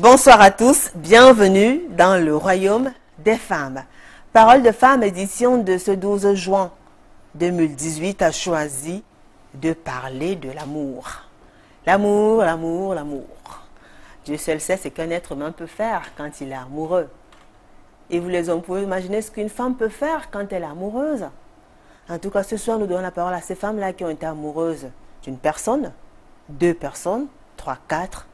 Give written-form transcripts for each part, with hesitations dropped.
Bonsoir à tous, bienvenue dans le royaume des femmes. Parole de femme, édition de ce 12 juin 2018 a choisi de parler de l'amour. L'amour, l'amour, l'amour. Dieu seul sait ce qu'un être humain peut faire quand il est amoureux. Et vous les hommes pouvez imaginer ce qu'une femme peut faire quand elle est amoureuse. En tout cas, ce soir, nous donnons la parole à ces femmes-là qui ont été amoureuses d'une personne, 2 personnes, 3, 4.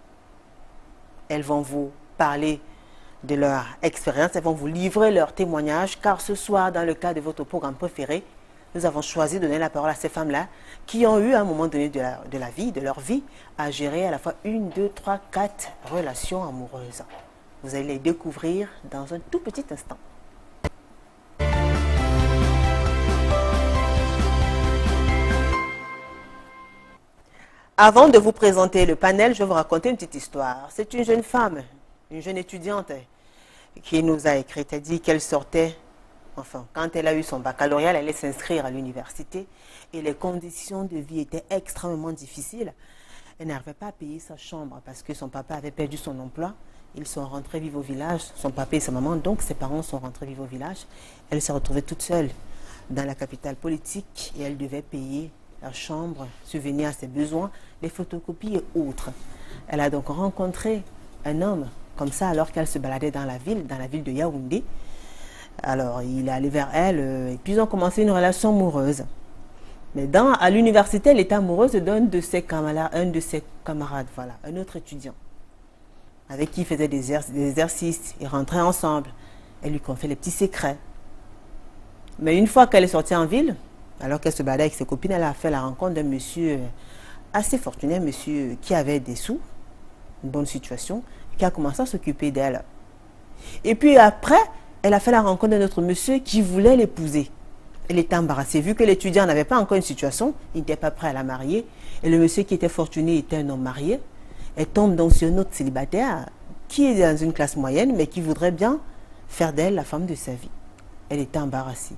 Elles vont vous parler de leur expérience, elles vont vous livrer leur témoignage, car ce soir, dans le cadre de votre programme préféré, nous avons choisi de donner la parole à ces femmes-là qui ont eu à un moment donné de leur vie, à gérer à la fois 1, 2, 3, 4 relations amoureuses. Vous allez les découvrir dans un tout petit instant. Avant de vous présenter le panel, je vais vous raconter une petite histoire. C'est une jeune femme, une jeune étudiante qui nous a écrit. Elle dit qu'elle sortait, enfin, quand elle a eu son baccalauréat, elle allait s'inscrire à l'université et les conditions de vie étaient extrêmement difficiles. Elle n'arrivait pas à payer sa chambre parce que son papa avait perdu son emploi. Ils sont rentrés vivre au village, son papa et sa maman, donc ses parents sont rentrés vivre au village. Elle s'est retrouvée toute seule dans la capitale politique et elle devait payer la chambre, subvenir à ses besoins, les photocopies et autres. Elle a donc rencontré un homme comme ça alors qu'elle se baladait dans la ville de Yaoundé. Alors il est allé vers elle et puis ils ont commencé une relation amoureuse. Mais à l'université, elle était amoureuse d'un de ses camarades, voilà, un autre étudiant, avec qui il faisait des exercices, ils rentraient ensemble. Elle lui confiait les petits secrets. Mais une fois qu'elle est sortie en ville, alors qu'elle se baladait avec ses copines, elle a fait la rencontre d'un monsieur assez fortuné, un monsieur qui avait des sous, une bonne situation, qui a commencé à s'occuper d'elle. Et puis après, elle a fait la rencontre d'un autre monsieur qui voulait l'épouser. Elle était embarrassée, vu que l'étudiant n'avait pas encore une situation, il n'était pas prêt à la marier, et le monsieur qui était fortuné était un homme marié. Elle tombe donc sur un autre célibataire qui est dans une classe moyenne, mais qui voudrait bien faire d'elle la femme de sa vie. Elle était embarrassée.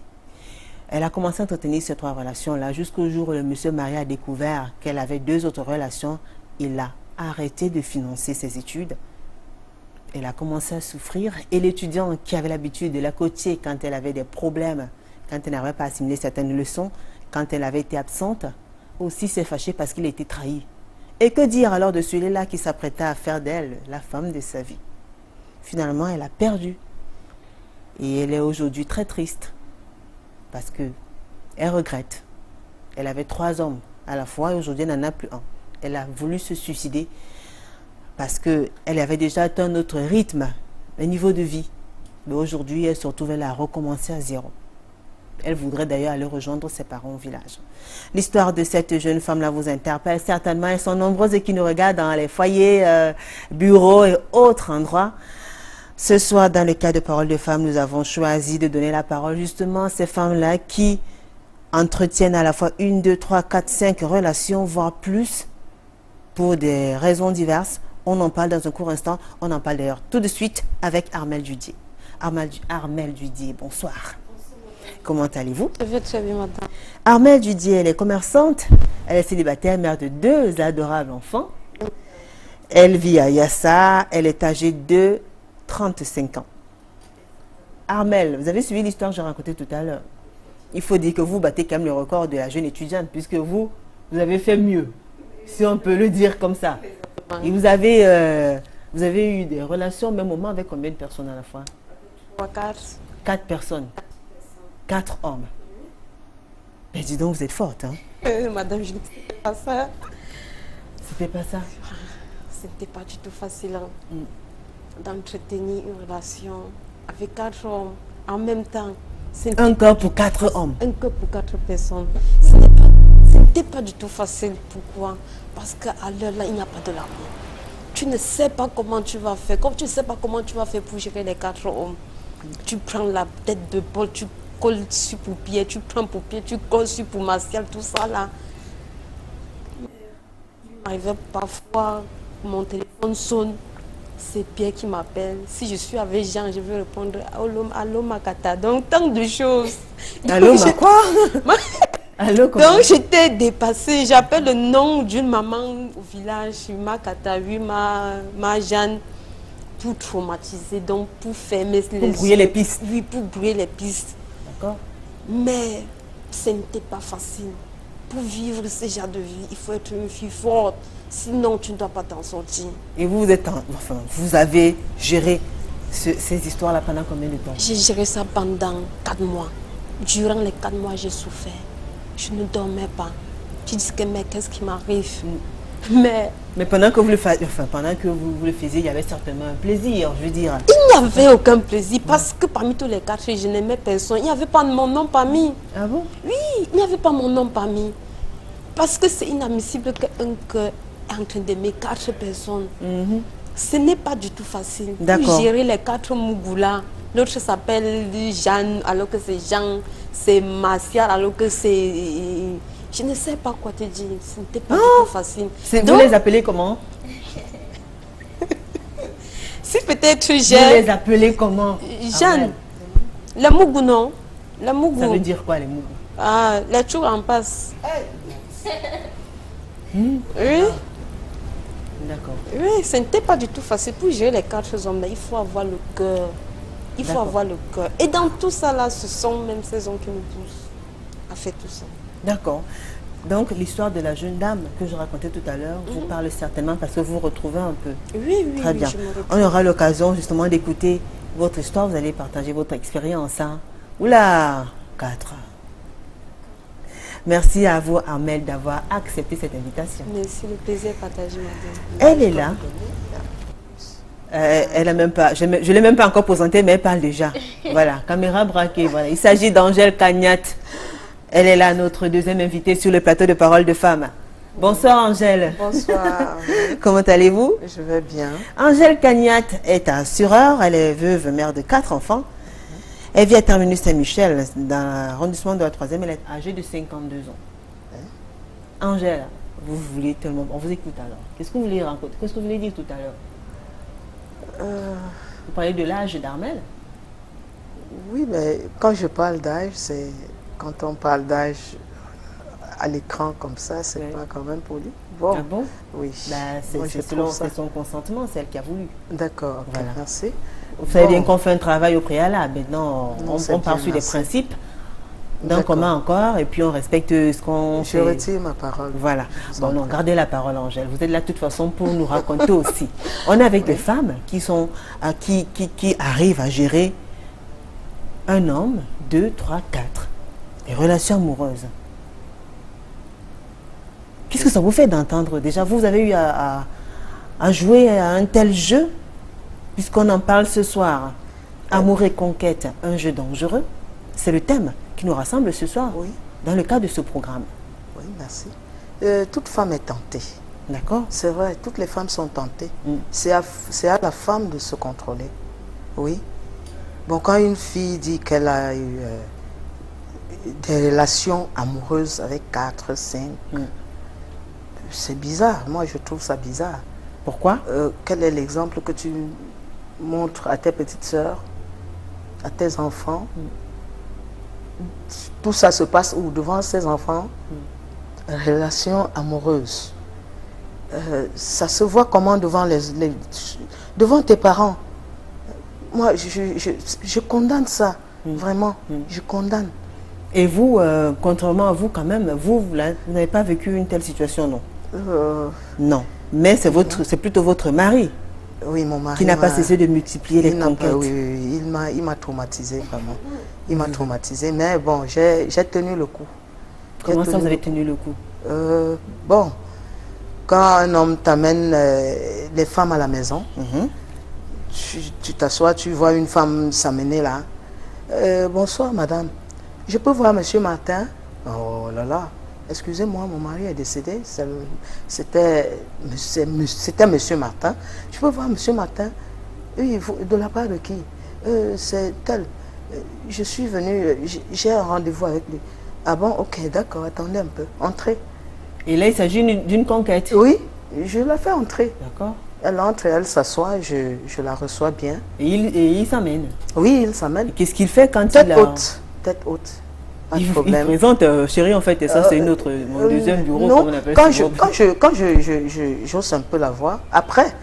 Elle a commencé à entretenir ces 3 relations-là jusqu'au jour où le monsieur marié a découvert qu'elle avait 2 autres relations. Il a arrêté de financer ses études. Elle a commencé à souffrir. Et l'étudiant qui avait l'habitude de la coacher quand elle avait des problèmes, quand elle n'avait pas assimilé certaines leçons, quand elle avait été absente, aussi s'est fâché parce qu'il a été trahi. Et que dire alors de celui-là qui s'apprêtait à faire d'elle la femme de sa vie? Finalement, elle a perdu. Et elle est aujourd'hui très triste. Parce qu'elle regrette. Elle avait 3 hommes à la fois et aujourd'hui elle n'en a plus un. Elle a voulu se suicider parce qu'elle avait déjà atteint un autre rythme, un niveau de vie. Mais aujourd'hui elle se retrouve à recommencer à 0. Elle voudrait d'ailleurs aller rejoindre ses parents au village. L'histoire de cette jeune femme-là vous interpelle certainement. Elles sont nombreuses et qui nous regardent dans les foyers, bureaux et autres endroits. Ce soir, dans le cas de Parole de Femmes, nous avons choisi de donner la parole justement à ces femmes-là qui entretiennent à la fois 1, 2, 3, 4, 5 relations, voire plus, pour des raisons diverses. On en parle dans un court instant. On en parle d'ailleurs tout de suite avec Armelle Dudier. Armelle Dudier, bonsoir. Bonsoir. Comment allez-vous? Je vais très bien, madame. Armelle Dudier, elle est commerçante. Elle est célibataire, mère de 2 adorables enfants. Elle vit à Yassa. Elle est âgée de 35 ans. Armelle, vous avez suivi l'histoire que j'ai racontée tout à l'heure. Il faut dire que vous battez quand même le record de la jeune étudiante, puisque vous avez fait mieux, si on peut le dire comme ça. Et vous avez eu des relations au même moment avec combien de personnes à la fois? 3, 4. 4 personnes. 4 hommes. Mais dis donc, vous êtes forte, hein? Madame, je ne sais pas ça. C'était pas ça? C'était pas du tout facile. D'entretenir une relation avec 4 hommes en même temps. Un cœur pour 4 hommes. Un cœur pour 4 personnes. Ce n'était pas du tout facile. Pourquoi? Parce qu'à l'heure là, il n'y a pas de l'amour. Tu ne sais pas comment tu vas faire. Comme tu ne sais pas comment tu vas faire pour gérer les 4 hommes. Tu prends la tête de Paul, tu colles sur paupière, tu prends paupière, tu colles sur pour Martial, tout ça là. Il m'arrivait parfois, mon téléphone sonne. C'est Pierre qui m'appelle. Si je suis avec Jean, je vais répondre allô Makata. Donc, tant de choses. Allô, ma quoi? Allô, comment? Donc, j'étais dépassée. J'appelle le nom d'une maman au village, Makata, oui, ma Jeanne. pour traumatiser, donc pour fermer Pour brouiller les pistes. Oui, pour brouiller les pistes. D'accord. Mais ce n'était pas facile. Pour vivre ce genre de vie, il faut être une fille forte. Sinon, tu ne dois pas t'en sortir. Et vous, vous avez géré ces histoires-là pendant combien de temps? J'ai géré ça pendant 4 mois. Durant les 4 mois, j'ai souffert. Je ne dormais pas. Je disais que mais qu'est-ce qui m'arrive? Mais pendant que vous le faisiez, il y avait certainement un plaisir, je veux dire. Il n'y avait aucun plaisir parce que parmi tous les 4, je n'aimais personne. Il n'y avait pas mon nom parmi. Ah bon? Oui, il n'y avait pas mon nom parmi. Parce que c'est inadmissible qu'un cœur est en train d'aimer 4 personnes. Ce n'est pas du tout facile. Pour gérer les 4 Mougoula. L'autre s'appelle Jeanne alors que c'est Jean. C'est Martial alors que c'est... Je ne sais pas quoi te dire. Ce n'était pas du tout facile. Vous les appelez comment? Si peut-être Vous les appelez comment? Jeanne. Le Mougou, non? Le Mougou. Ça veut dire quoi, les Mougou? Ah, les tours en passe. Oui. D'accord. Oui, ce n'était pas du tout facile. Pour gérer les 4 hommes, il faut avoir le cœur. Il faut avoir le cœur. Et dans tout ça, là, ce sont même ces hommes qui nous poussent à faire tout ça. D'accord. Donc, l'histoire de la jeune dame que je racontais tout à l'heure vous parle certainement parce que vous vous retrouvez un peu. Oui, oui. Très bien. Je me retrouve. On aura l'occasion justement d'écouter votre histoire. Vous allez partager votre expérience. Hein. Oula, 4. Merci à vous, Amel, d'avoir accepté cette invitation. Merci, le plaisir partagé, madame. Elle est là. Elle a même pas, je ne l'ai même pas encore présentée, mais elle parle déjà. Voilà, caméra braquée. Voilà. Il s'agit d'Angèle Cagnat. Elle est là, notre deuxième invitée sur le plateau de Parole de Femmes. Bonsoir Angèle. Bonsoir. Comment allez-vous? Je vais bien. Angèle Cagnat est assureur, elle est veuve, mère de 4 enfants. Elle vit à Terminus Saint-Michel, dans l'arrondissement de la 3e, elle est âgée de 52 ans. Angèle, vous voulez tellement... On vous écoute alors. Qu'est-ce que vous voulez raconter? Qu'est-ce que vous voulez dire tout à l'heure? Vous parlez de l'âge d'Armel? Oui, mais quand je parle d'âge, c'est... Quand on parle d'âge à l'écran comme ça, c'est pas quand même poli. Bon. Ah bon? Oui. Bah, c'est son consentement, c'est elle qui a voulu. D'accord, voilà. Merci. Vous savez bien qu'on fait un travail au préalable. Maintenant, on part sur des principes, d'un commun encore, et puis on respecte ce qu'on fait. Je retire ma parole. Voilà. Bon, non, gardez la parole, Angèle. Vous êtes là de toute façon pour nous raconter aussi. On est avec des femmes qui arrivent à gérer un homme, 2, 3, 4. Les relations amoureuses. Qu'est-ce que ça vous fait d'entendre? Déjà, vous avez eu à jouer à un tel jeu, puisqu'on en parle ce soir. Amour et conquête, un jeu dangereux. C'est le thème qui nous rassemble ce soir, dans le cadre de ce programme. Oui, merci. Toute femme est tentée. D'accord. C'est vrai, toutes les femmes sont tentées. C'est à la femme de se contrôler. Oui. Bon, quand une fille dit qu'elle a eu des relations amoureuses avec 4, 5, c'est bizarre. Moi, je trouve ça bizarre. Pourquoi? Quel est l'exemple que tu montres à tes petites sœurs, à tes enfants? Tout ça se passe où? Devant ses enfants? Relations amoureuses. Ça se voit comment devant devant tes parents? Moi, je condamne ça. Vraiment, je condamne. Et vous, contrairement à vous quand même, vous n'avez pas vécu une telle situation, non? Non. Mais c'est plutôt votre mari. Oui, mon mari. Qui n'a pas cessé de multiplier les conquêtes. Oui, il m'a traumatisé vraiment. Il m'a traumatisé, mais bon, j'ai tenu le coup. Comment ça, vous avez tenu le coup? Bon, quand un homme t'amène les femmes à la maison, tu t'assois, tu vois une femme s'amener là. Bonsoir, madame. Je peux voir monsieur Martin? Oh là là, excusez-moi, mon mari est décédé. C'était monsieur Martin. Je peux voir monsieur Martin? Oui, de la part de qui? C'est tel. Je suis venu, j'ai un rendez-vous avec lui. Ah bon, ok, d'accord, attendez un peu. Entrez. Et là, il s'agit d'une conquête? Oui, je la fais entrer. D'accord. Elle entre, elle s'assoit, je la reçois bien. Et il s'amène? Oui, il s'amène. Qu'est-ce qu'il fait quand tête haute, tête haute. pas de Il problème. présente, chérie, en fait, et ça, c'est une autre, mon deuxième bureau, non, comme on appelle quand ça. j'ose un peu la voix, après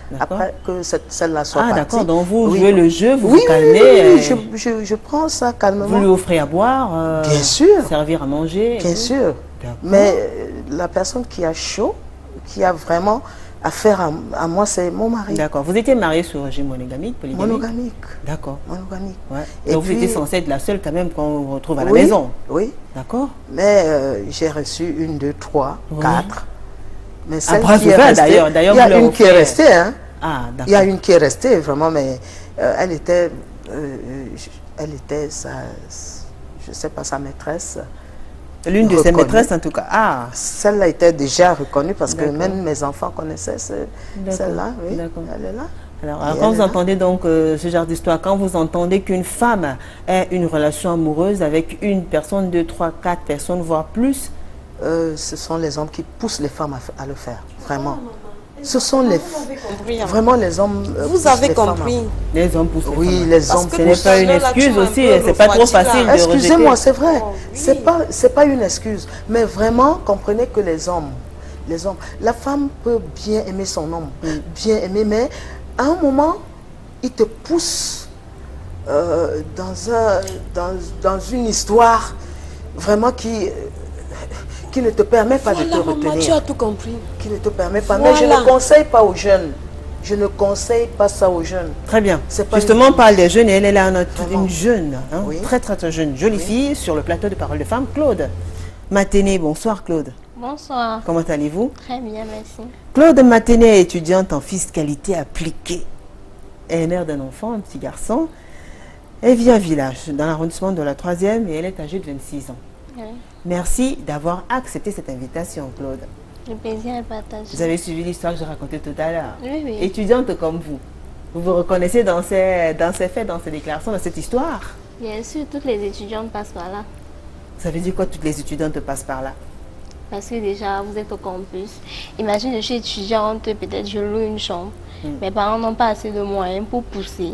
que celle-là soit Ah, partie. d'accord, donc vous oui. jouez le jeu, vous Oui, vous calmez. je prends ça calmement. Vous lui offrez à boire, bien sûr, servir à manger. bien sûr. Mais la personne qui a chaud, qui a vraiment affaire à moi, c'est mon mari. D'accord. Vous étiez marié sur régime monogamique, polygamique? Monogamique. D'accord. Monogamique. Ouais. Et donc puis, vous étiez censée être la seule quand même qu'on retrouve à la oui, maison. Oui. D'accord. Mais j'ai reçu 1, 2, 3, 4. Mais celle bras qui est ouverts, restée, d'ailleurs, il y vous a leur une qui est offrez. restée. Hein. Ah, d'accord. Il y a une qui est restée, vraiment, mais elle était je ne sais pas, sa maîtresse. L'une de ses reconnue. maîtresses, en tout cas. Ah, Celle-là était déjà reconnue parce que D'accord. même mes enfants connaissaient celle-là. Oui, D'accord. elle est là. alors Et quand elle vous est entendez donc ce genre d'histoire, quand vous entendez qu'une femme ait une relation amoureuse avec une personne, 2, 3, 4 personnes, voire plus, ce sont les hommes qui poussent les femmes à le faire, vraiment. Ce sont les... Vous avez compris. Vraiment, les hommes... Vous poussent avez les femmes à- compris. les hommes poussent les Oui, femmes. les Parce hommes... que Ce n'est pour pas une cela, là, tu excuse as un aussi, peu c'est pas trop refroidi, là. facile de Excusez-moi, rejeter. c'est vrai. Oh, oui. C'est pas une excuse. Mais vraiment, comprenez que les hommes, la femme peut bien aimer son homme, bien aimer, mais à un moment, il te pousse dans une histoire vraiment qui ne te permet pas de te Voilà, maman, tu retenir. as tout compris. Qui ne te permet pas. Mais je Voilà. ne conseille pas aux jeunes. Je ne conseille pas ça aux jeunes. Très bien. C'est pas Justement, une- on parle des jeunes et elle est là, Vraiment. une jeune, hein, Oui. très très très jeune, jolie fille sur le plateau de Parole de Femme, Claude Maténé. Bonsoir Claude. Bonsoir. Comment allez-vous? Très bien, merci. Claude Maténé est étudiante en fiscalité appliquée. Elle est mère d'un enfant, un petit garçon. Elle vit un village dans l'arrondissement de la 3e et elle est âgée de 26 ans. Oui. Merci d'avoir accepté cette invitation, Claude. Le plaisir est partagé. Vous avez suivi l'histoire que j'ai racontée tout à l'heure. Oui, oui. Étudiante comme vous vous reconnaissez dans ces faits, dans ces déclarations, dans cette histoire? Bien sûr, toutes les étudiantes passent par là. Ça veut dire quoi, toutes les étudiantes passent par là? Parce que déjà, vous êtes au campus. Imagine, je suis étudiante, peut-être je loue une chambre. Mes parents n'ont pas assez de moyens pour pousser.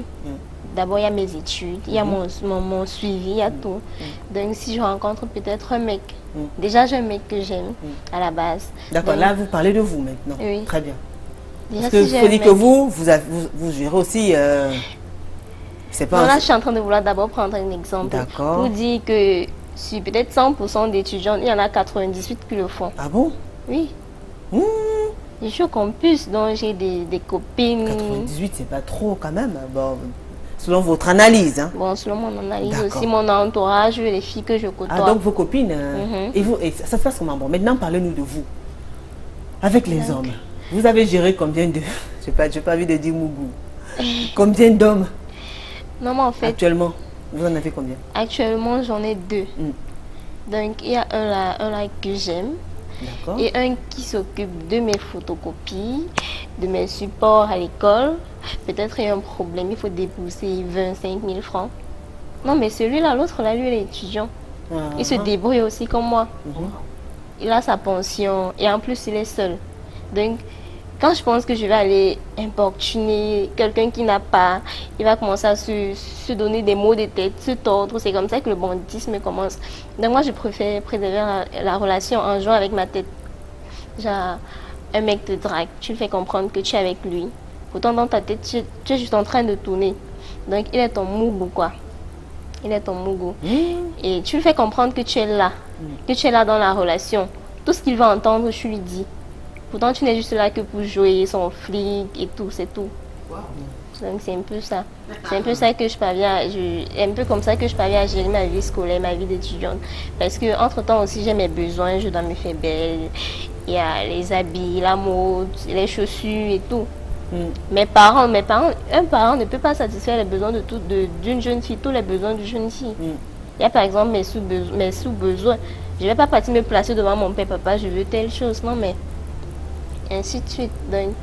D'abord, il y a mes études, il y a mon suivi, il y a tout. Donc, si je rencontre peut-être un mec, déjà j'ai un mec que j'aime à la base. D'accord, Donc, là vous parlez de vous maintenant. Oui. Très bien. déjà, Parce que si j'ai faut un dire mec- que vous gérez aussi. C'est pas. Non, là, je suis en train de vouloir d'abord prendre un exemple. D'accord. Pour dire que sur peut-être 100% d'étudiants, il y en a 98 qui le font. Ah bon? Oui. Mmh. Je suis au campus, donc j'ai des copines. 98, c'est pas trop quand même. Bon, selon votre analyse. Hein. Bon, selon mon analyse D'accord. aussi, mon entourage, les filles que je côtoie. Ah, donc vos copines. Mhm. Et ça se passe comment? Bon, maintenant parlez-nous de vous. Avec les hommes. Vous avez géré combien de. J'ai pas envie de dire Mougou. Combien d'hommes Non, mais en fait, actuellement? Vous en avez combien? actuellement, j'en ai 2. Donc, il y a un là que j'aime. D'accord. Et un qui s'occupe de mes photocopies, de mes supports à l'école. Peut-être il y a un problème, il faut débourser 25 000 francs. Non, mais celui-là, l'autre là, lui, il est étudiant. Il se débrouille aussi comme moi. Il a sa pension et en plus, il est seul. Donc, quand je pense que je vais aller importuner quelqu'un qui n'a pas, il va commencer à se donner des maux de tête, se tordre. C'est comme ça que le banditisme commence. Donc moi, je préfère préserver la relation en jouant avec ma tête. Genre, un mec te drague, tu le fais comprendre que tu es avec lui. Pourtant, dans ta tête, tu es juste en train de tourner. Donc, il est ton mougou, quoi. Il est ton mougou. Et tu le fais comprendre que tu es là. Que tu es là dans la relation. Tout ce qu'il va entendre, tu lui dis. Pourtant, tu n'es juste là que pour jouer son flic et tout, c'est tout. Donc, c'est un peu ça. C'est un peu ça que je parviens, un peu comme ça que je parviens à gérer ma vie scolaire, ma vie d'étudiante. Parce que entre-temps aussi, j'ai mes besoins, je dois me faire belle. Il y a les habits, la mode, les chaussures et tout. Un parent ne peut pas satisfaire les besoins d'une jeune fille, tous les besoins d'une jeune fille. Il y a par exemple mes sous-besoins. Je ne vais pas partir me placer devant mon père, papa, je veux telle chose, non mais ainsi de suite. Donc,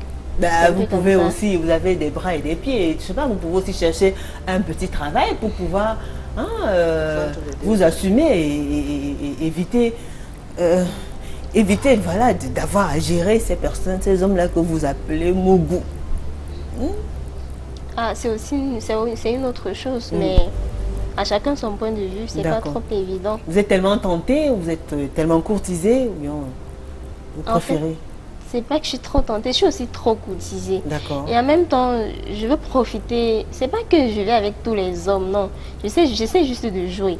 vous pouvez aussi, vous avez des bras et des pieds. Je sais pas, vous pouvez aussi chercher un petit travail pour pouvoir vous assumer et éviter voilà, d'avoir à gérer ces personnes, ces hommes-là que vous appelez Mougou. Ah, c'est une autre chose, mais À chacun son point de vue, c'est pas D'accord. trop évident. Vous êtes tellement tenté, ou vous êtes tellement courtisé, ou bien vous En fait, préférez? c'est pas que je suis trop tentée, je suis aussi trop courtisée. D'accord. Et en même temps, je veux profiter. C'est pas que je vais avec tous les hommes, non. J'essaie juste de jouer.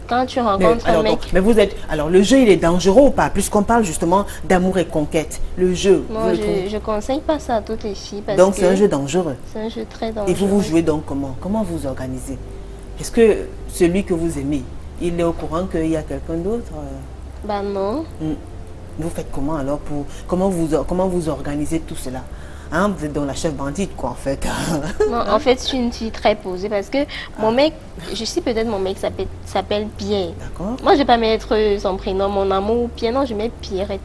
Quand tu rencontres un Alors, mec, donc, mais vous êtes... Alors, le jeu, il est dangereux ou pas? Puisqu'on parle justement d'amour et conquête. Le jeu, vous moi, le trouvez- je conseille pas ça à toutes les filles parce Donc, que c'est un jeu dangereux. c'est un jeu très dangereux. Et vous jouez donc comment? Comment vous organisez? Est-ce que celui que vous aimez, il est au courant qu'il y a quelqu'un d'autre? Bah non. Vous faites comment alors pour... Comment vous organisez tout cela? Hein, vous êtes dans la chef bandite, quoi, en fait. Non, en fait, je suis une fille très posée parce que mon mec, je sais peut-être mon mec s'appelle Pierre. D'accord. Moi, je vais pas mettre son prénom, mon amour, Pierre, non, je mets Pierrette.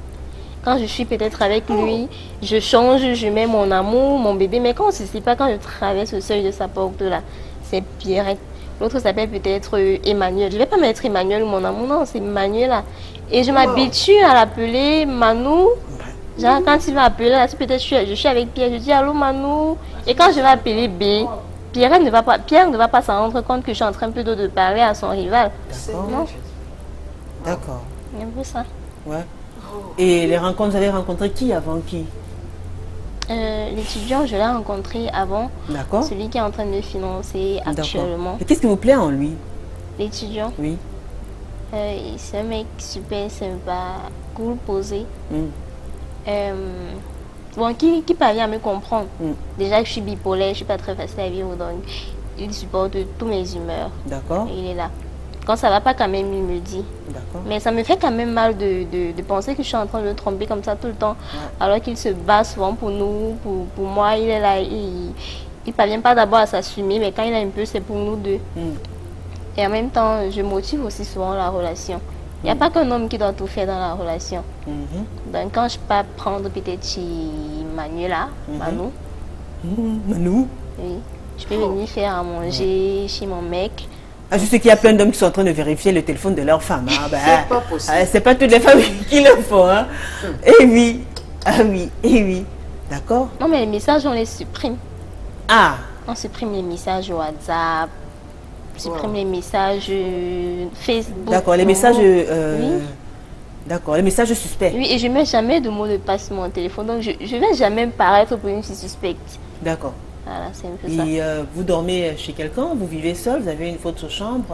Quand je suis peut-être avec lui, je change, je mets mon amour, mon bébé, mais quand c'est pas quand je traverse le seuil de sa porte là, c'est Pierrette. L'autre s'appelle peut-être Emmanuel. Je vais pas mettre Emmanuel mon amour, non, c'est Emmanuel là. Et je m'habitue à l'appeler Manou. Genre, quand il va appeler, là, si peut-être je suis avec Pierre, je dis allô Manou. Et quand je vais appeler B, Pierre ne va pas s'en rendre compte que je suis en train plutôt de parler à son rival. D'accord. Non, D'accord. c'est un peu ça. Ouais. Et les rencontres, vous avez rencontré qui avant qui? L'étudiant, je l'ai rencontré avant, D'accord. celui qui est en train de me financer actuellement. Et qu'est-ce qui vous plaît en lui? L'étudiant, Oui. c'est un mec super sympa, cool, posé. Bon, qui parvient à me comprendre. Déjà que je suis bipolaire, je suis pas très facile à vivre, donc il supporte toutes mes humeurs. D'accord. Il est là. Quand ça va pas quand même, il me dit. D'accord. Mais ça me fait quand même mal de penser que je suis en train de le tromper comme ça tout le temps. Alors qu'il se bat souvent pour nous, pour moi, il est là, il parvient pas d'abord à s'assumer, mais quand il a un peu, c'est pour nous deux. Et en même temps, je motive aussi souvent la relation. Il n'y a pas qu'un homme qui doit tout faire dans la relation. Donc quand je peux prendre peut-être chez Manuela, Manu, Manu? oui, je peux venir faire à manger chez mon mec. Ah, je sais qu'il y a plein d'hommes qui sont en train de vérifier le téléphone de leur femme. Ah, ben, C'est pas possible. c'est pas toutes les femmes qui le font. Hein. Eh oui. Ah oui. Eh oui. D'accord. Non mais les messages, on les supprime. Ah. On supprime les messages WhatsApp, on supprime les messages Facebook. D'accord. Les messages... Oui. D'accord. Les messages suspects. Oui, et je mets jamais de mot de passe sur mon téléphone, donc je ne vais jamais paraître pour une fille suspecte. D'accord. Voilà, c'est un peu ça. Et vous dormez chez quelqu'un? Vous vivez seul? Vous avez une autre chambre?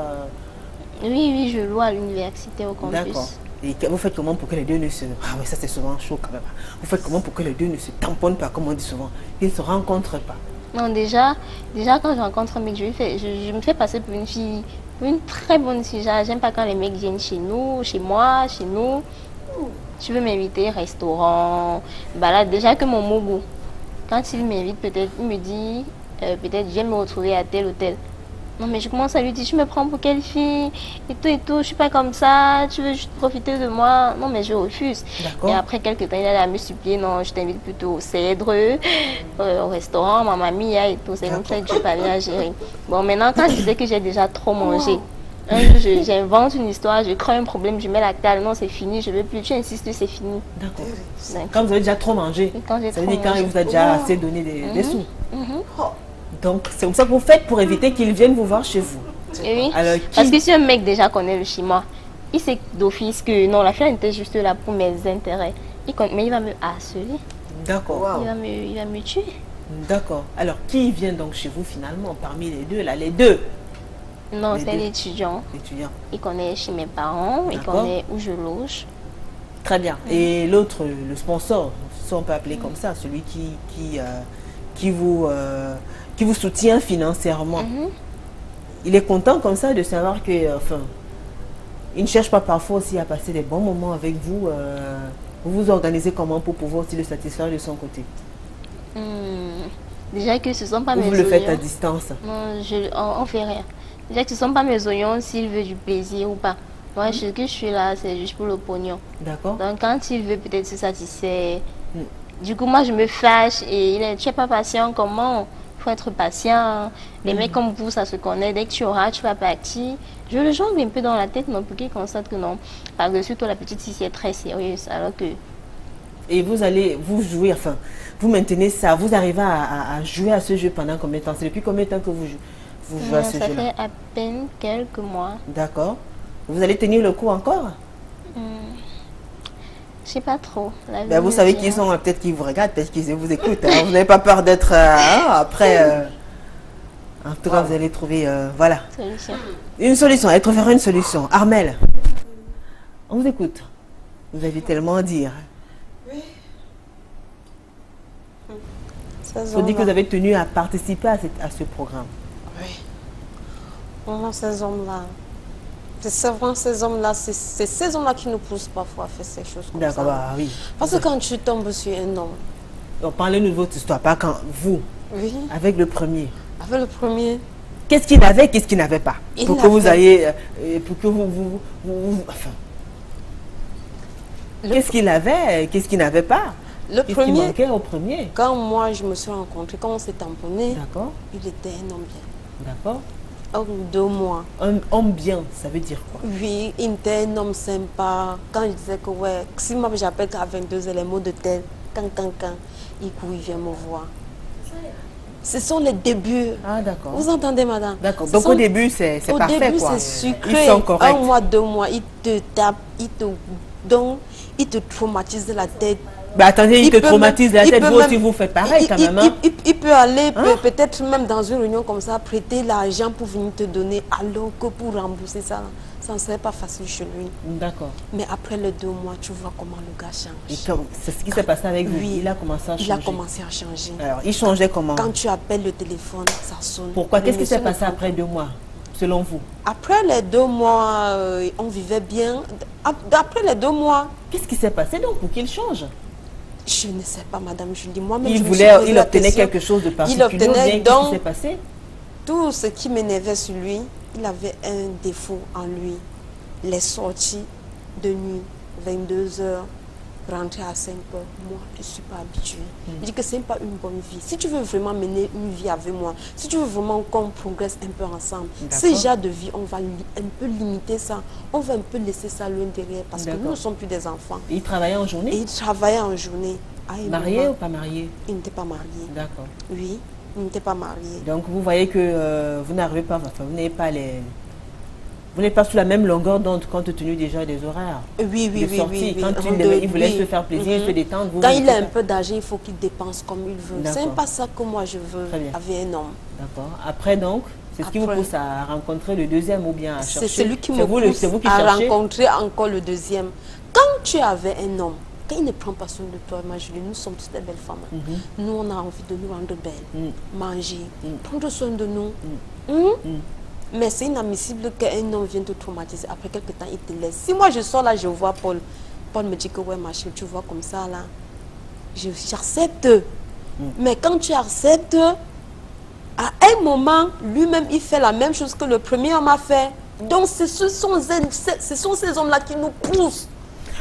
Oui, je loue à l'université au campus. D'accord. Et vous faites comment pour que les deux ne se... Ah oui, ça c'est souvent chaud quand même. Vous faites comment pour que les deux ne se tamponnent pas, comme on dit souvent? Ils ne se rencontrent pas. Non, déjà quand je rencontre un mec, je me fais passer pour une fille, pour une très bonne fille. J'aime pas quand les mecs viennent chez nous, chez moi, chez nous. Tu veux m'inviter restaurant, balade. Déjà que mon mougou, quand il m'invite, peut-être, il me dit, peut-être, je vais me retrouver à tel hôtel. Non, mais je commence à lui dire, tu me prends pour quelle fille? Et tout, je suis pas comme ça, tu veux juste profiter de moi? Non, mais je refuse. D'accord. Et après quelques temps, il allait à me supplier, non, je t'invite plutôt au Cèdre, au restaurant, Mamma Mia et tout. C'est comme ça que je parviens à gérer. Bon, maintenant, quand je sais que j'ai déjà trop mangé, un jour, j'invente une histoire, je crée un problème, je mets la cale, non, c'est fini, je veux plus, tu insistes, c'est fini. D'accord. Donc, Quand vous avez déjà trop mangé, et quand j'ai ça trop veut dire quand mangé. il vous a déjà assez donné des sous. Donc, c'est comme ça que vous faites pour éviter qu'ils viennent vous voir chez vous. Et oui. Alors, Parce que si un mec déjà connaît le chinois, il sait d'office que non, la fille était juste là pour mes intérêts. Mais il va me harceler, D'accord. il va me tuer. D'accord. Alors, qui vient donc chez vous finalement parmi les deux là? Les deux Non, Les c'est deux. l'étudiant. étudiants. Il connaît chez mes parents, il D'accord. connaît où je loge. Très bien. Et l'autre, le sponsor, si on peut appeler comme ça, celui qui vous soutient financièrement. Il est content comme ça de savoir que, enfin, il ne cherche pas parfois aussi à passer des bons moments avec vous. Vous vous organisez comment pour pouvoir aussi le satisfaire de son côté? Déjà que ce ne sont pas Ou mes vous le faites à oignons. distance? Non, on fait rien. Déjà que ce ne sont pas mes oignons s'il veut du plaisir ou pas. Moi, ce que je suis là, c'est juste pour le pognon. D'accord. Donc, quand il veut peut-être se satisfaire, du coup, moi, je me fâche et tu n'es pas patient, comment? Il faut être patient. Les mecs comme vous, ça se connaît. Dès que tu auras, tu vas partir. Je le jongle un peu dans la tête, non, pour qu'il constate que non. Par-dessus, toi, la petite fille, c'est très sérieuse. Alors que... Et vous jouez, enfin, vous maintenez ça, vous arrivez à jouer à ce jeu pendant combien de temps? C'est depuis combien de temps que vous jouez à ce Ça jeu-là? fait à peine quelques mois. D'accord. Vous allez tenir le coup encore? Je sais pas trop. La Ben, vie vous me savez dira. qu'ils sont, peut-être qu'ils vous regardent, peut-être qu'ils vous écoutent. Hein. Vous n'avez pas peur d'être après. En tout cas, vous allez trouver, voilà, Solution. une solution. Elle trouvera une solution. Armel, on vous écoute. Vous avez tellement à dire. Il faut dire que vous avez tenu à participer à ce programme. Oui. Vraiment, ces hommes-là. C'est vraiment ces hommes-là, c'est ces hommes-là qui nous poussent parfois à faire ces choses comme ça. D'accord, bah, oui. Parce que quand tu tombes sur un homme, Donc, parlez-nous de votre histoire, pas quand vous, oui, avec le premier. avec le premier, Qu'est-ce qu'il avait, qu'est-ce qu'il n'avait pas? Il Pour que vous avait- ayez, pour que enfin, Le- qu'est-ce qu'il avait, qu'est-ce qu'il n'avait pas? le Qu'est-ce qui premier, manquait au premier? quand moi je me suis rencontrée, quand on s'est tamponné, D'accord, il était un homme bien. d'accord. Au bout de 2 mois, Un homme bien, ça veut dire quoi? oui, il était un homme sympa. Quand je disais que ouais, si moi j'appelle qu'à 22 heures les mots de tête, quand, il court, il vient me voir. Ce sont les débuts. Ah, d'accord. Vous entendez, madame? D'accord. Ce Donc sont- au début, c'est Au parfait, début, quoi. c'est sucré. Ils sont corrects. 1 mois, 2 mois, il te tape, donc, il te traumatise la tête. Bah attendez, il te peut traumatise même- la il tête, peut vous même- aussi vous faites pareil quand même. Hein? Il peut aller Hein? peut-être même dans une réunion comme ça, prêter l'argent pour venir te donner, alors que pour rembourser ça, ça ne serait pas facile chez lui. D'accord. Mais après les 2 mois, tu vois comment le gars Et change. c'est ce qui s'est passé avec vous. Oui. Il a commencé à changer. Il a commencé à changer. Alors, il changeait comment? Quand tu appelles le téléphone, ça sonne. Pourquoi? Le Qu'est-ce qui s'est monsieur ne passé prend après 2 mois, selon vous? Après les 2 mois, on vivait bien. Après les 2 mois, Qu'est-ce qui s'est passé donc pour qu'il change? je ne sais pas, madame Julie. Moi-même, Il je me voulait, suis posé il la obtenait question. quelque chose de Il particulier. obtenait Bien, qu'est-ce qui donc s'est passé? tout ce qui m'énervait sur lui. Il avait un défaut en lui. Les sorties de nuit, 22 heures, rentrer à 5 heures. Moi, je ne suis pas habituée. Je dis que ce n'est pas une bonne vie. Si tu veux vraiment mener une vie avec moi, si tu veux vraiment qu'on progresse un peu ensemble, ce D'accord. genre de vie, on va un peu limiter ça. On va un peu laisser ça loin derrière parce que nous D'accord. ne sommes plus des enfants. Il travaillait en Et journée? il travaillait en journée. À un Marié moment, ou pas marié? il n'était pas marié. D'accord. Oui, il n'était pas marié. Donc vous voyez que vous n'arrivez pas, enfin, vous n'avez pas les... Vous n'êtes pas sous la même longueur d'onde compte tenu déjà des horaires. Oui, oui, de oui, sortie. oui, oui. Quand il vous laisse se faire plaisir, se détendre, vous Quand vous il laissez a un faire. peu d'argent, il faut qu'il dépense comme il veut. C'est D'accord. pas ça que moi je veux Très bien. avec un homme. D'accord. Après donc, c'est ce qui vous Après. pousse à rencontrer le deuxième ou bien à chercher. C'est celui qui me C'est vous, pousse c'est vous qui à cherchez. rencontrer encore le deuxième. Quand tu avais un homme, quand il ne prend pas soin de toi, imagine, nous sommes toutes des belles femmes. Nous, on a envie de nous rendre belles, manger, prendre soin de nous. Mais c'est inadmissible qu'un homme vienne te traumatiser. Après quelques temps, il te laisse. Si moi je sors là, je vois Paul. Paul me dit que ouais, ma chérie, tu vois comme ça là. J'accepte. Mais quand tu acceptes, à un moment, lui-même, il fait la même chose que le premier homme a fait. Donc, ce sont ces hommes-là qui nous poussent.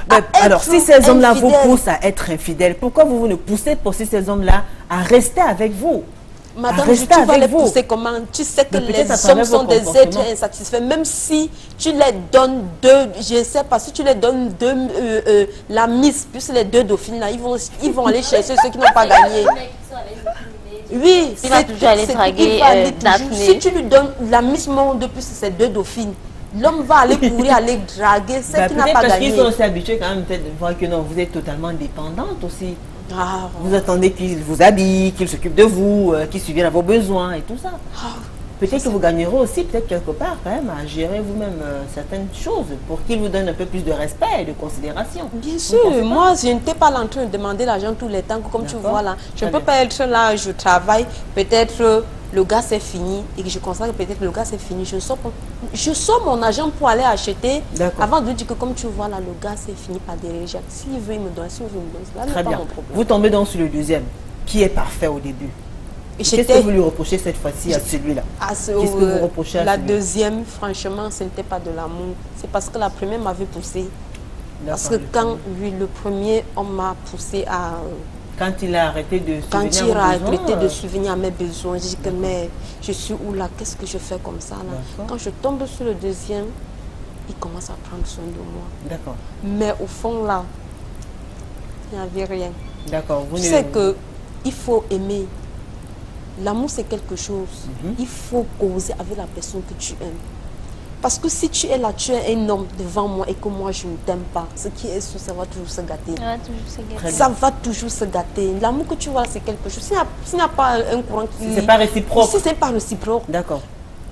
à Mais alors, être si ces hommes-là vous infidèles. poussent à être infidèles, pourquoi vous ne poussez pas aussi ces hommes-là à rester avec vous? Madame, rester tu vas avec les vous. pousser comment? Tu sais que Mais peut-être à les travers hommes sont vos des êtres comportements. insatisfaits. Même si tu les donnes deux, je ne sais pas, si tu les donnes deux, la mise, plus les 2 dauphines, là, ils vont aller chercher ceux qui n'ont pas gagné. Oui, Il va toujours aller draguer, il va aller toujours. Daphné. Si tu lui donnes la Miss Monde de plus ces 2 dauphines, l'homme va aller courir, aller draguer ceux Bah, qui n'ont peut-être pas parce gagné. qu'ils sont aussi habitués quand même peut-être de voir que non, vous êtes totalement dépendante aussi. Ah, Vous attendez qu'il vous habille, qu'il s'occupe de vous, qu'il subvienne à vos besoins et tout ça. Peut-être que vous gagnerez aussi, peut-être quelque part, quand même, à gérer vous-même certaines choses pour qu'il vous donne un peu plus de respect et de considération. bien Vous sûr, pensez pas? moi je n'étais pas là en train de demander l'argent tous les temps, comme tu D'accord. vois là. Je Très ne peux bien. pas être là, je travaille, peut-être le gars c'est fini et que je constate que peut-être le gars c'est fini. Je sors mon argent pour aller acheter D'accord. avant de dire que comme tu vois là, le gars c'est fini par derrière. S'il veut, il me donne, s'il veut, il me donne. Là, Très n'est pas bien. mon problème. Vous tombez donc sur le deuxième, qui est parfait au début. Et Qu'est-ce j'étais- que vous lui reprochez cette fois-ci à celui-là? Qu'est-ce que vous reprochez à la celui-là? deuxième, franchement, ce n'était pas de l'amour. C'est parce que la première m'avait poussé. Parce que D'accord. quand lui, le premier, on m'a poussé à... Quand il a arrêté de Quand subvenir il à a vos besoins, arrêté de subvenir à mes besoins, j'ai dit que mais je suis où là, qu'est-ce que je fais comme ça là? D'accord. Quand je tombe sur le deuxième, il commence à prendre soin de moi. D'accord. Mais au fond là, il n'y avait rien. D'accord. Vous Tu ne- sais que il faut aimer. L'amour, c'est quelque chose. Il faut causer avec la personne que tu aimes. Parce que si tu es là, tu es un homme devant moi et que moi, je ne t'aime pas, ce qui est sûr, ça va toujours se gâter. Ça va toujours se gâter. Ça va toujours se gâter. L'amour que tu vois, c'est quelque chose. S'il n'y a pas un courant qui... Si c'est pas réciproque. Si c'est pas réciproque. D'accord.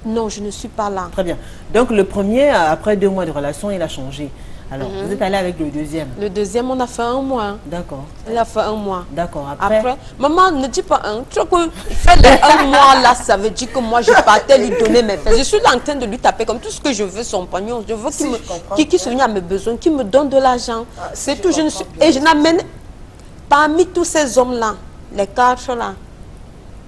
Non, je ne suis pas là. Très bien. Donc le premier, après 2 mois de relation, il a changé. Alors, vous êtes allé avec le deuxième. Le deuxième, on a fait 1 mois. D'accord. Il a fait 1 mois. D'accord. Après, maman, ne dis pas un. Tu vois que faire les 1 mois là, ça veut dire que moi, je partais lui donner mes fesses. Je suis là en train de lui taper comme tout ce que je veux, son pognon. Je veux qu'il se souvienne à mes besoins, qu'il me donne de l'argent. C'est tout. Et je n'amène, parmi tous ces hommes-là, les 4 là,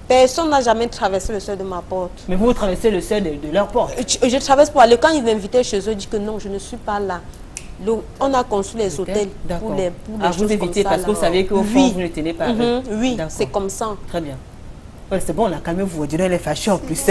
personne n'a jamais traversé le seuil de ma porte. mais vous traversez le seuil de leur porte. Je traverse pour aller. Quand ils m'invitaient chez eux, je dis que non, je ne suis pas là. On a construit les hôtels pour les choses vous évitez comme ça, parce que vous savez qu'au fond, vous ne tenez pas. Oui, c'est comme ça. Très bien. Ouais, c'est bon, on a calmé, vous direz les fâchés en plus.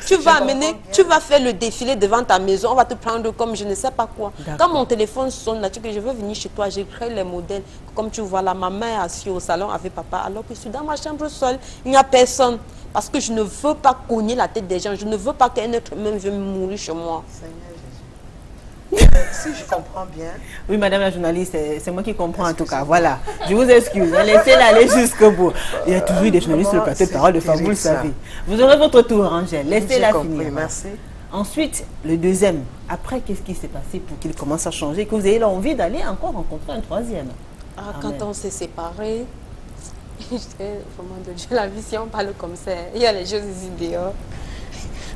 Tu vas amener, tu vas faire le défilé devant ta maison, on va te prendre comme je ne sais pas quoi. Quand mon téléphone sonne, là, tu dis que je veux venir chez toi, j'ai créé les modèles. Comme tu vois là, ma main est assise au salon avec papa, alors que je suis dans ma chambre seule, il n'y a personne. Parce que je ne veux pas cogner la tête des gens, je ne veux pas qu'un être humain vienne mourir chez moi. Si je comprends bien. Oui, madame la journaliste, c'est moi qui comprends en tout cas. Voilà. Je vous excuse. Laissez-la aller jusqu'au bout. Il y a toujours eu des journalistes sur le plateau de Parole de Femme, vous le savez. Vous aurez votre tour, Angèle. Laissez-la finir. Merci. Ensuite, le deuxième. Après, qu'est-ce qui s'est passé pour qu'il commence à changer, que vous ayez l'envie d'aller encore rencontrer un troisième? Quand on s'est séparés, vraiment de Dieu, la vie, si on parle comme ça, il y a les choses ici dehors.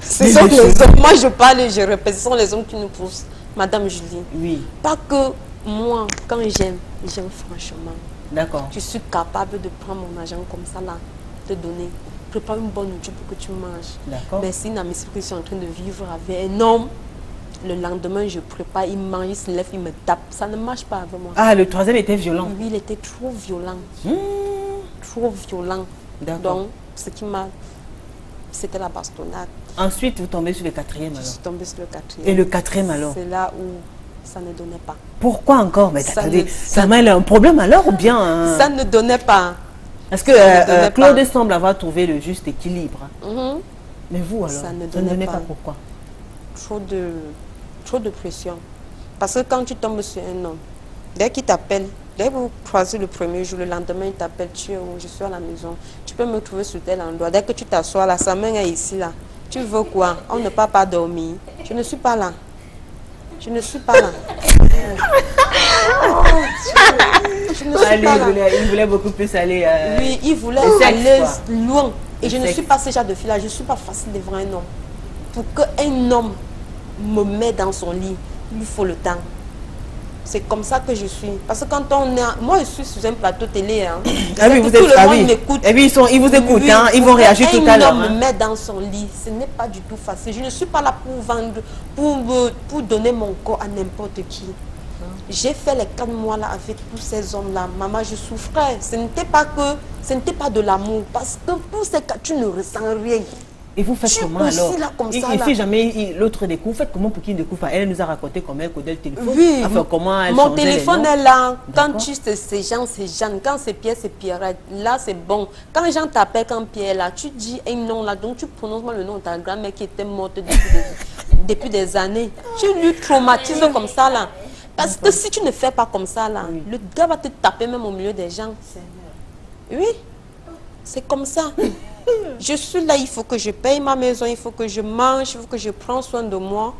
Ce sont les hommes. Moi, je parle et je répète. Ce sont les hommes qui nous poussent. Madame Julie. Oui. Pas que moi, quand j'aime franchement. D'accord. Je suis capable de prendre mon argent comme ça là, te donner. Prépare une bonne nourriture pour que tu manges. D'accord. Mais si que je suis en train de vivre avec un homme, le lendemain je prépare, il mange, il se lève, il me tape. Ça ne marche pas avec moi. Ah, le troisième était violent. Oui, il était trop violent. Trop violent. Donc, ce qui m'a... C'était la bastonnade. Ensuite, vous tombez sur le quatrième alors. Je suis tombée sur le quatrième. Et le quatrième alors? C'est là où ça ne donnait pas. Pourquoi encore? Mais attendez, ça m'a un problème alors ou bien... Ça ne donnait pas. Parce que Claude semble avoir trouvé le juste équilibre. Mais vous alors, ça ne donnait pas. Pourquoi? Trop de pression. Parce que quand tu tombes sur un homme, dès qu'il t'appelle, dès que vous croisez le premier jour, le lendemain il t'appelle, tu es où? Je suis à la maison. Tu peux me trouver sur tel endroit. Dès que tu t'assois là, sa main est ici là. Tu veux quoi? On ne peut pas dormir. Je ne suis pas là. Je ne suis pas là. Il voulait beaucoup plus aller... Oui, il voulait aller loin. Et je ne suis pas ce genre de fille-là. Je ne suis pas facile devant un homme. Pour qu'un homme me mette dans son lit, il faut le temps. C'est comme ça que je suis. Parce que quand on est... Moi, je suis sur un plateau télé. Hein. Ah oui, vous êtes... Ah oui. Et puis, ils vous écoutent. Oui, hein. Ils vont réagir tout à l'heure. Un homme me met dans son lit. Ce n'est pas du tout facile. Je ne suis pas là pour vendre, pour donner mon corps à n'importe qui. J'ai fait les 4 mois là avec tous ces hommes-là. Maman, je souffrais. Ce n'était pas de l'amour. Parce que pour ces cas, tu ne ressens rien. Et vous faites comment alors? Il fait jamais l'autre découvre. Faites comment pour qu'il ne découvre pas? Elle nous a raconté comment elle codait le téléphone. Oui. Enfin, comment elle mon téléphone est là. Quand tu sais c'est Jean, c'est Jeanne. Quand c'est Pierre, c'est Pierrette. Là, c'est bon. Quand Jean t'appelle, quand Pierre est là, tu dis un nom là. Donc, tu prononces le nom de ta grand-mère qui était morte depuis des années. Tu lui traumatises comme ça là. Parce que si tu ne fais pas comme ça là, le gars va te taper même au milieu des gens. Oui. C'est comme ça. Je suis là, il faut que je paye ma maison, il faut que je mange, il faut que je prenne soin de moi.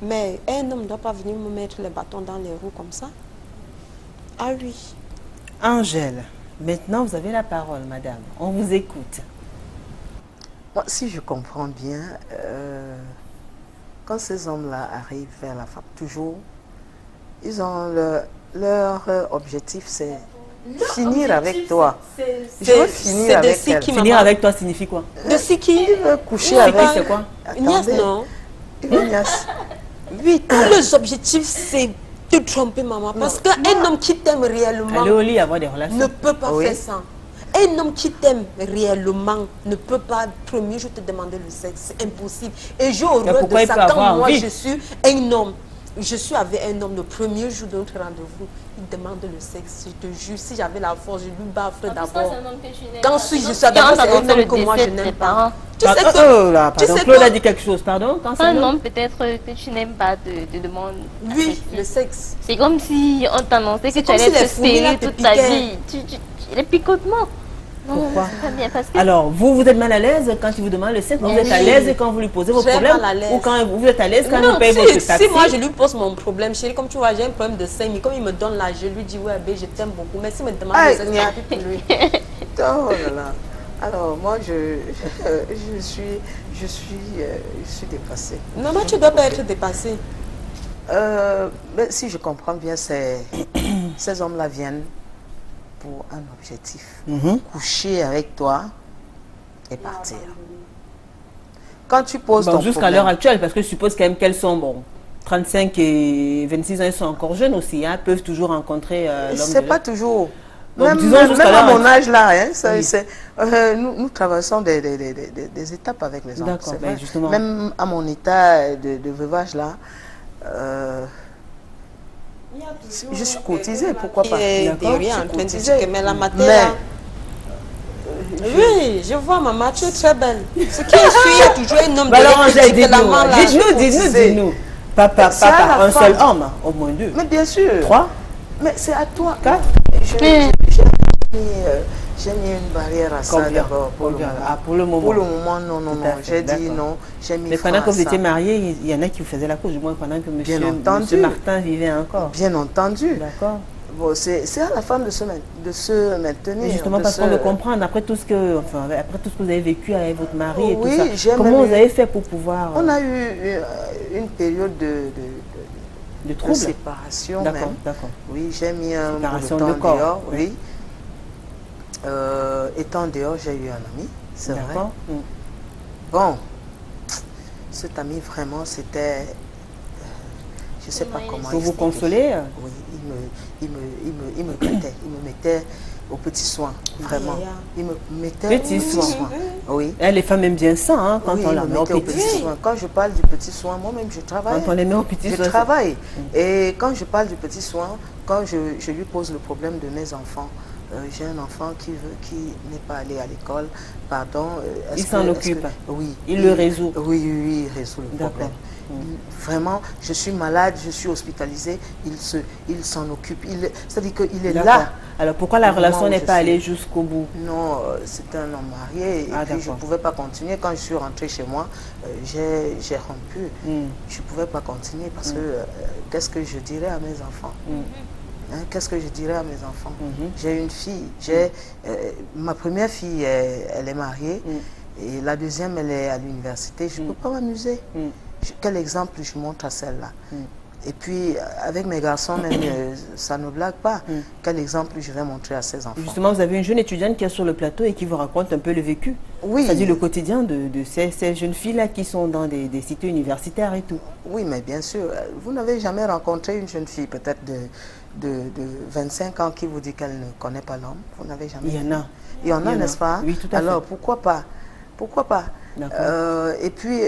Mais un homme ne doit pas venir me mettre les bâtons dans les roues comme ça. Ah oui. Angèle, maintenant vous avez la parole, madame. On vous écoute. Bon, si je comprends bien, quand ces hommes-là arrivent vers la femme, toujours, ils ont leur objectif, c'est finir avec toi. Je veux finir avec elle. Finir avec toi signifie quoi? De ce qui veut coucher avec c'est quoi? Niasse, non? Une niasse. Oui, tous les objectifs, c'est te tromper, maman. Parce qu'un homme qui t'aime réellement aller au lit, avoir des relations. ne peut pas faire ça. Un homme qui t'aime réellement ne peut pas, premier jour, te demander le sexe. C'est impossible. Et j'ai horreur de ça quand moi, je suis un homme. je suis avec un homme le premier jour de notre rendez-vous, il demande le sexe. Je te jure, si j'avais la force, je lui baffre d'abord. Quand je suis d'abord, c'est un homme que moi je n'aime pas. Tu sais que... Claude a dit quelque chose, pardon. Quand un homme peut-être que tu n'aimes pas te demande. Oui, le sexe. C'est comme si on t'annonçait que tu allais te stérile toute ta vie. Les picotements. Pourquoi? Pas bien, parce que... Alors, vous êtes mal à l'aise quand il vous demande le sexe, vous êtes à l'aise quand vous lui posez vos problèmes, ou quand vous êtes à l'aise quand vous payez votre taxi? Si moi je lui pose mon problème, chérie, comme tu vois, j'ai un problème de sein, mais comme il me donne là, je lui dis, ouais, bé, je t'aime beaucoup, mais s'il me demande le sexe, c'est plus pour lui. Oh là là. Alors, moi, je suis dépassée. Non, mais tu ne dois pas être dépassée. Mais si je comprends bien, ces hommes-là viennent pour un objectif. Coucher avec toi et partir. Quand tu poses ton problème... Jusqu'à l'heure actuelle, parce que je suppose quand même qu'elles sont, bon, 35 et 26 ans, elles sont encore jeunes aussi, hein, peuvent toujours rencontrer l'homme. C'est pas toujours... Donc, même à mon âge là, hein, nous traversons des étapes avec les hommes. D'accord, ben justement. Même à mon état de veuvage là, je suis courtisée, pourquoi pas? Derrière en train de dire que mais la matière... Oui, je vois maman, tu es très belle. Ce qui est toujours un homme de dis-nous. Papa, un seul homme, au moins 2. Mais bien sûr. 3. Mais c'est à toi. 4. J'ai mis une barrière à ça d'abord. Pour le moment. Pour le moment, non. J'ai dit non. Mais pendant que vous étiez mariés, il y en a qui vous faisaient la cause, du moins pendant que monsieur Martin vivait encore. Bien entendu. D'accord. Bon, c'est à la femme de se maintenir. Et justement, parce qu'on veut comprendre, après tout ce que vous avez vécu avec votre mari et tout ça, comment vous avez fait pour pouvoir... On a eu une période de séparation même. D'accord. Oui, j'ai mis un séparation temps de corps. dehors, oui. Étant dehors, j'ai eu un ami, c'est vrai. Bon, cet ami vraiment, c'était... je ne sais pas comment... Pour vous consoler? Oui, il me mettait aux petits soins, vraiment. Il me mettait petits soins. Oui. Et les femmes aiment bien ça, hein, quand on la met aux petits soins. Quand je parle du petit soin, moi-même je travaille. Quand on les met aux petits soins. Je travaille. Et quand je parle du petit soin, quand je lui pose le problème de mes enfants, j'ai un enfant qui n'est pas allé à l'école, pardon. Il s'en occupe. Oui. Il le résout. Oui, il résout le problème. Vraiment, je suis malade, je suis hospitalisée, il s'en occupe. C'est-à-dire qu'il est là. Alors pourquoi la relation n'est pas allée jusqu'au bout? Non, c'est un homme marié et puis je ne pouvais pas continuer. Quand je suis rentrée chez moi, j'ai rompu. Je ne pouvais pas continuer parce que qu'est-ce que je dirais à mes enfants? Qu'est-ce que je dirais à mes enfants? J'ai une fille, ma première fille, elle est mariée et la deuxième, elle est à l'université. Je ne peux pas m'amuser. Quel exemple je montre à celle-là? Et puis, avec mes garçons, même, ça ne blague pas. Quel exemple je vais montrer à ces enfants? Justement, vous avez une jeune étudiante qui est sur le plateau et qui vous raconte un peu le vécu. Oui. C'est-à-dire le quotidien de ces jeunes filles-là qui sont dans des cités universitaires et tout. Oui, mais bien sûr. Vous n'avez jamais rencontré une jeune fille, peut-être de 25 ans, qui vous dit qu'elle ne connaît pas l'homme? Vous n'avez jamais... Il y en a. Il y en a, n'est-ce pas? Oui, tout à fait. Alors, pourquoi pas? Pourquoi pas? Et puis...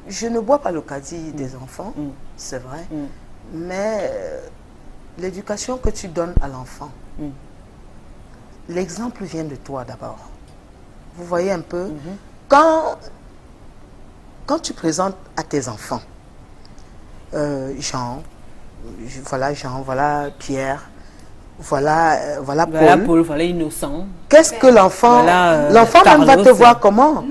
je ne bois pas le caddie des enfants, c'est vrai, mais l'éducation que tu donnes à l'enfant, l'exemple vient de toi d'abord. Vous voyez un peu, quand tu présentes à tes enfants, Jean, voilà Pierre, voilà Paul, voilà Innocent. Qu'est-ce que l'enfant, l'enfant même va te voir comment?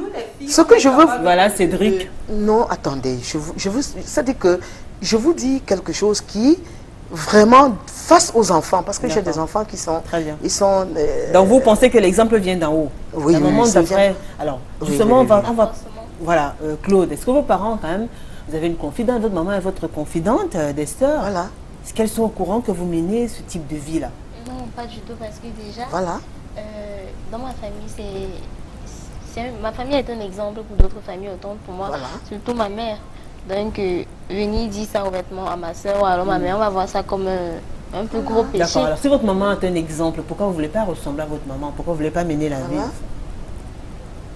Ce que je veux... Voilà Cédric. Non, attendez, c'est-à-dire que je vous dis quelque chose qui vraiment face aux enfants, parce que j'ai des enfants qui sont... Très bien. Ils sont... Donc vous pensez que l'exemple vient d'en haut? Oui, Alors, justement, on va... Voilà, Claude, est-ce que vos parents, quand même, vous avez une confidente, votre maman est votre confidente, des sœurs? Voilà. Est-ce qu'elles sont au courant que vous menez ce type de vie-là? Non, pas du tout, parce que déjà, voilà. Dans ma famille, ma famille est un exemple pour d'autres familles, autant pour moi, surtout ma mère. Donc, venir dire ça ouvertement à ma soeur ou alors ma mère, on va voir ça comme un plus gros péché. D'accord, alors si votre maman est un exemple, pourquoi vous ne voulez pas ressembler à votre maman? Pourquoi vous ne voulez pas mener la vie?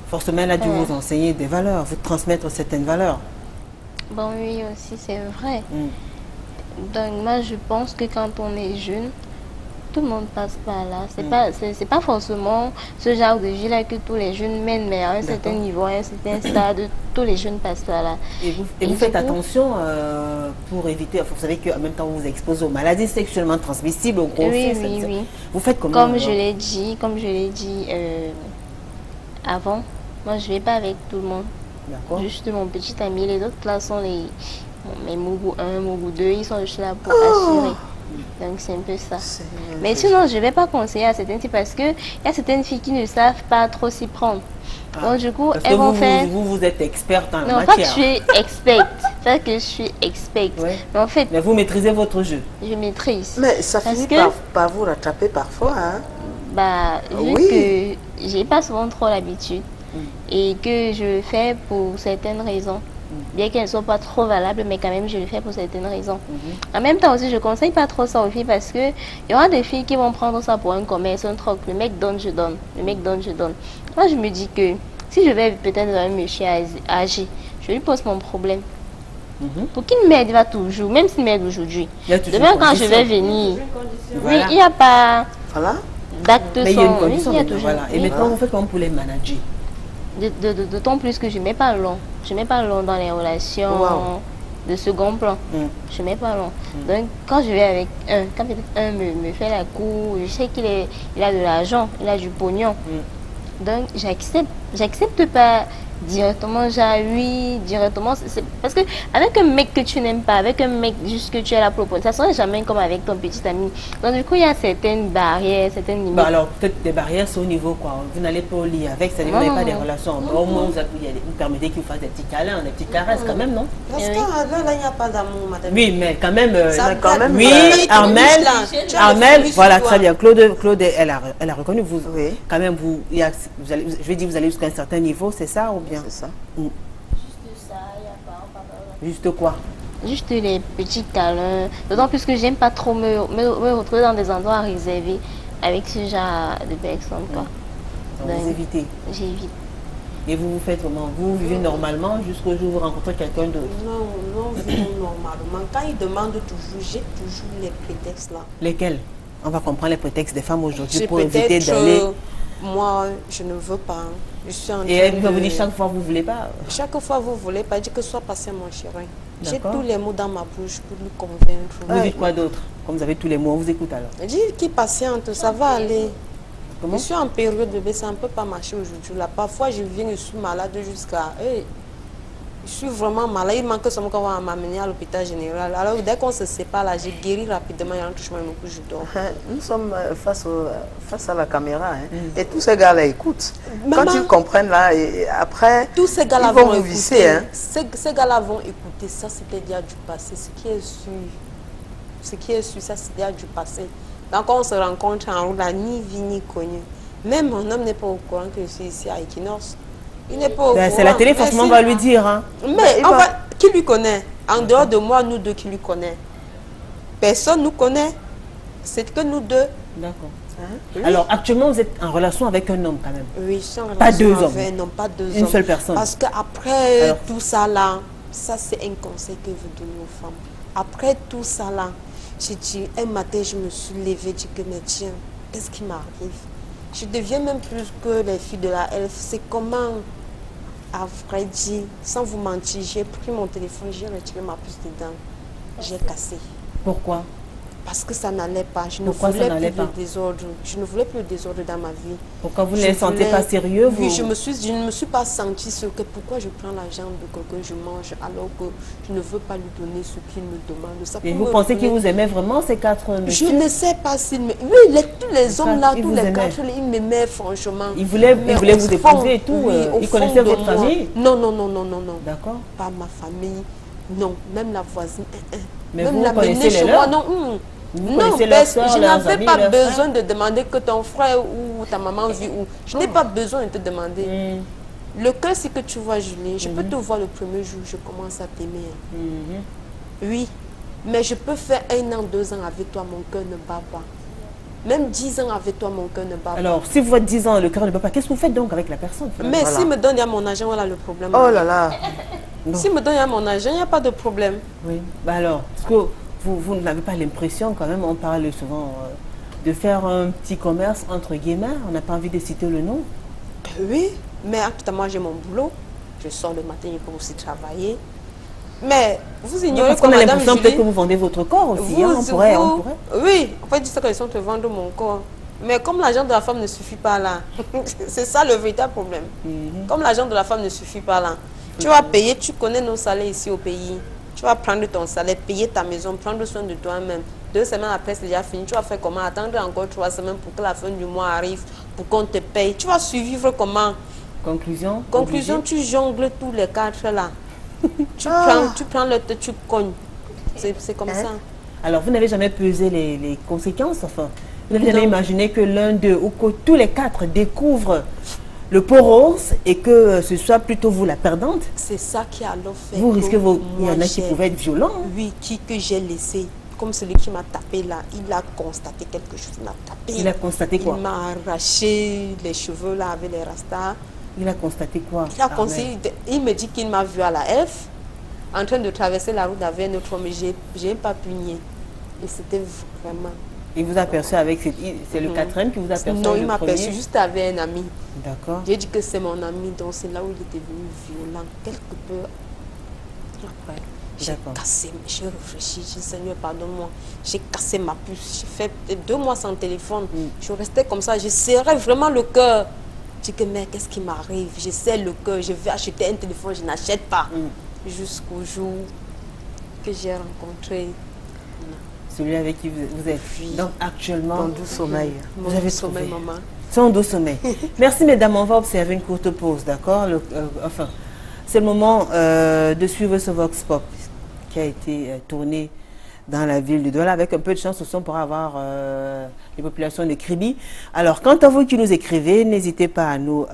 Forcément, elle a dû vous enseigner des valeurs, vous transmettre certaines valeurs. Bon, oui, aussi, c'est vrai. Donc moi je pense que quand on est jeune, tout le monde passe par là. C'est pas forcément ce genre de vie là que tous les jeunes mènent, mais à un certain niveau, à un certain stade, tous les jeunes passent par là. Et vous faites attention pour éviter, vous savez qu'en même temps vous vous exposez aux maladies sexuellement transmissibles, aux grossesses. Oui. Vous faites comment? Comme je l'ai dit avant, moi je vais pas avec tout le monde. Juste mon petit ami, les autres là sont mes Mougou 1, Mougou 2, ils sont juste là pour assurer. Donc c'est un peu ça. Mais sinon, je ne vais pas conseiller à certaines filles parce qu'il y a certaines filles qui ne savent pas trop s'y prendre. Donc du coup, elles vont faire... Vous êtes experte en la matière. Non, pas que je suis experte. Pas que je suis experte. Ouais. Mais en fait... Mais vous maîtrisez votre jeu. Je maîtrise. Mais ça finit par vous rattraper parfois, hein? Bah, vu que j'ai pas souvent trop l'habitude et que je le fais pour certaines raisons. Bien qu'elles ne soient pas trop valables, mais quand même je le fais pour certaines raisons. En même temps aussi, je ne conseille pas trop ça aux filles parce qu'il y aura des filles qui vont prendre ça pour un commerce, un troc. Le mec donne, je donne. Le mec donne, je donne. Moi, je me dis que si je vais peut-être dans un monsieur âgé, je lui pose mon problème. Pour qu'il m'aide, il va toujours, même s'il m'aide aujourd'hui. Demain, quand je vais venir, oui, il n'y a pas d'acte sans. Mais il y a une condition. Et maintenant, vous faites comment pour les manager? D'autant plus que je ne mets pas long. Je ne mets pas long dans les relations de second plan. Je ne mets pas long. Donc, quand je vais avec quand peut-être un me fait la cour, je sais qu'il a de l'argent, il a du pognon. Donc, j'accepte. J'accepte pas directement, directement. Parce que avec un mec que tu n'aimes pas, avec un mec juste que tu es là pour ça ne sera jamais comme avec ton petit ami. Donc, du coup, il y a certaines barrières, certaines limites. Bah alors, peut-être des barrières, c'est au niveau quoi. Vous n'allez pas au lit avec, c'est-à-dire vous n'avez pas des relations. Au moins, vous permettez qu'il fasse des petits câlins, des petites caresses quand même, non? Parce que là, il n'y a pas d'amour, madame. Oui, mais quand même. Oui, Armel, voilà, très bien. Claude, elle a reconnu, vous, quand même, je vais dire, vous allez jusqu'à un certain niveau, c'est ça ou bien? C'est ça. Juste ça, il n'y a pas. Juste quoi? Juste les petits câlins. D'autant plus que j'aime pas trop me retrouver dans des endroits réservés avec ce genre de personnes. Donc, vous évitez? J'évite. Et vous faites comment? Vous vivez normalement jusqu'au jour où vous rencontrez quelqu'un d'autre? Non, vivons normalement. Quand ils demandent toujours, j'ai toujours les prétextes là. Lesquels? On va comprendre les prétextes des femmes aujourd'hui pour éviter d'aller... Moi, je ne veux pas. Je suis en train et elle vous dit chaque fois vous ne voulez pas? Chaque fois vous ne voulez pas, dit que soit passé mon chéri. J'ai tous les mots dans ma bouche pour lui convaincre. Vous dites quoi d'autre? Comme vous avez tous les mots, on vous écoute alors. Je dis qu'il patiente, ça va aller. Comment? Je suis en période bébé, ça ne peut pas marcher aujourd'hui. Là, parfois je viens, je suis malade jusqu'à... je suis vraiment malade, il manque seulement qu'on va m'amener à l'hôpital général. Alors dès qu'on se sépare là, j'ai guéri rapidement, il y a un touchement, je dors. Nous sommes face à la caméra, hein, et tous ces gars-là écoutent. Maman, quand ils comprennent là, et après, tous ces gars-là vont vous visser. Hein. Ces gars-là vont écouter, ça c'était déjà du passé, ce qui est sûr, ça c'est déjà du passé. Donc on se rencontre en route, ni vie ni connu. Même mon homme n'est pas au courant que je suis ici à Equinox. Il n'est pas au courant. C'est la télé, forcément, on va lui dire. Hein. Mais qui lui connaît? En dehors de moi, nous deux, qui lui connaît? Personne nous connaît. C'est que nous deux. D'accord. Oui. Alors, actuellement, vous êtes en relation avec un homme quand même? Oui, je suis en relation pas deux hommes. Non, pas deux hommes. Une seule personne. Parce qu'après tout ça là, ça c'est un conseil que je donne aux femmes. Après tout ça là, j'ai dit, un matin, je me suis levée, j'ai dit que, mais tiens, qu'est-ce qui m'arrive? Je deviens même plus que les filles de la elfe. C'est comment, à vrai dire, sans vous mentir, j'ai pris mon téléphone, j'ai retiré ma puce dedans, j'ai cassé. Pourquoi? Parce que ça n'allait pas. Je ne voulais plus de désordre. Je ne voulais plus de désordre dans ma vie. Pourquoi vous ne les sentez pas sérieux? Oui, je ne me suis pas sentie ce que pourquoi je prends l'argent de quelqu'un, je mange, alors que je ne veux pas lui donner ce qu'il me demande. Ça et vous pensez qu'il vous aimait vraiment, ces quatre messieurs? Je ne sais pas s'il me... Oui, tous les hommes là, tous les quatre, ils m'aimaient franchement. Ils voulaient vous épouser et tout. Oui, ils connaissaient votre famille? Non. D'accord. Pas ma famille, non. Même la voisine. Mais même vous la connaissez les leurs? Non. Non, je n'avais pas besoin de demander que ton frère ou ta maman vit où. Je n'ai pas besoin de te demander. Le cœur, c'est que tu vois, Julien, je peux te voir le premier jour, je commence à t'aimer. Oui, mais je peux faire 1 an, 2 ans avec toi, mon cœur ne bat pas. Même 10 ans avec toi, mon cœur ne bat pas. Alors, si vous êtes 10 ans, le cœur ne bat pas, qu'est-ce que vous faites donc avec la personne? Mais voilà. S'il me donne à mon argent, voilà le problème. Oh là là. S'il me donne à mon argent, il n'y a pas de problème. Oui, bah alors, parce que vous n'avez pas l'impression quand même, on parle souvent de faire un petit commerce entre guillemets, on n'a pas envie de citer le nom? Oui, mais actuellement j'ai mon boulot. Je sors le matin, je peux aussi travailler. Mais vous ignorez qu'on a l'impression peut-être Julie, que vous vendez votre corps aussi. Vous, on pourrait. Oui, en fait, c'est qu'ils sont te vendre mon corps. Mais comme l'argent de la femme ne suffit pas là, c'est ça le véritable problème. Comme l'argent de la femme ne suffit pas là, tu vas payer, tu connais nos salaires ici au pays. Tu vas prendre ton salaire, payer ta maison, prendre soin de toi-même. 2 semaines après, c'est déjà fini. Tu vas faire comment? Attendre encore 3 semaines pour que la fin du mois arrive, pour qu'on te paye. Tu vas survivre comment? Conclusion? Conclusion, tu jongles tous les 4 là. tu prends le te, tu cognes. C'est comme ça. Alors, vous n'avez jamais pesé les conséquences, enfin? Vous n'avez jamais imaginé que l'un d'eux, ou que tous les 4 découvrent le pot rose et que ce soit plutôt vous la perdante? C'est ça qui a alors fait. Vous risquez il y en a qui pouvaient être violents. Oui, que j'ai laissé. Comme celui qui m'a tapé là, il a constaté quelque chose. Il m'a tapé. Il a constaté quoi? Il m'a arraché les cheveux là avec les rastas. Il a constaté quoi? Il me dit qu'il m'a vu à la F, en train de traverser la route avec un autre homme, mais je n'ai pas pu nier. Et c'était vraiment... Il vous a aperçu avec... C'est le 4e qui vous a aperçu? Non, il m'a aperçu juste avec un ami. D'accord. J'ai dit que c'est mon ami, donc c'est là où il était devenu violent. Quelque peu après, j'ai cassé, j'ai réfléchi, j'ai dit Seigneur, pardonne-moi. J'ai cassé ma puce, j'ai fait 2 mois sans téléphone. Je restais comme ça, je serrais vraiment le cœur. Je dis que mais qu'est-ce qui m'arrive? Je serre le cœur, je vais acheter un téléphone, je n'achète pas. Jusqu'au jour que j'ai rencontré celui avec qui vous êtes. Donc actuellement, ton doux sommeil. Vous avez sommeil, maman. Son doux sommeil. Merci mesdames, on va observer une courte pause, d'accord? Enfin, c'est le moment de suivre ce Vox Pop qui a été tourné dans la ville de Douala. Avec un peu de chance, on pourra avoir les populations de Kribi. Alors, quant à vous qui nous écrivez, n'hésitez pas à nous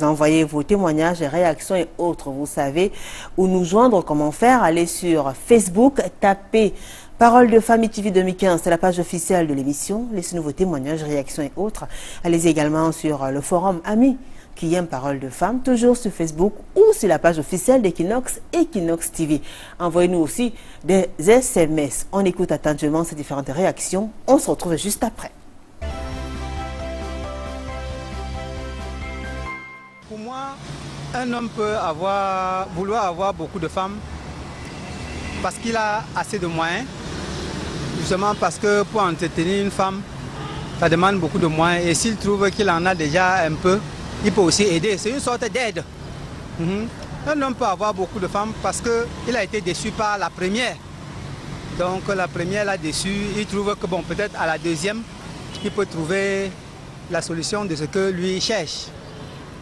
envoyer vos témoignages, réactions et autres. Vous savez où nous joindre, comment faire. Allez sur Facebook, tapez Parole de Famille TV 2015, c'est la page officielle de l'émission. Laissez-nous vos témoignages, réactions et autres. Allez également sur le forum Amis qui aime Parole de Femmes, toujours sur Facebook ou sur la page officielle d'Equinox, Equinox TV. Envoyez-nous aussi des SMS. On écoute attentivement ces différentes réactions. On se retrouve juste après. Pour moi, un homme peut vouloir avoir beaucoup de femmes parce qu'il a assez de moyens. Justement parce que pour entretenir une femme, ça demande beaucoup de moyens. Et s'il trouve qu'il en a déjà un peu, il peut aussi aider. C'est une sorte d'aide. Un homme peut avoir beaucoup de femmes parce qu'il a été déçu par la première. Donc la première l'a déçu. Il trouve que bon, peut-être à la deuxième, il peut trouver la solution de ce que lui cherche.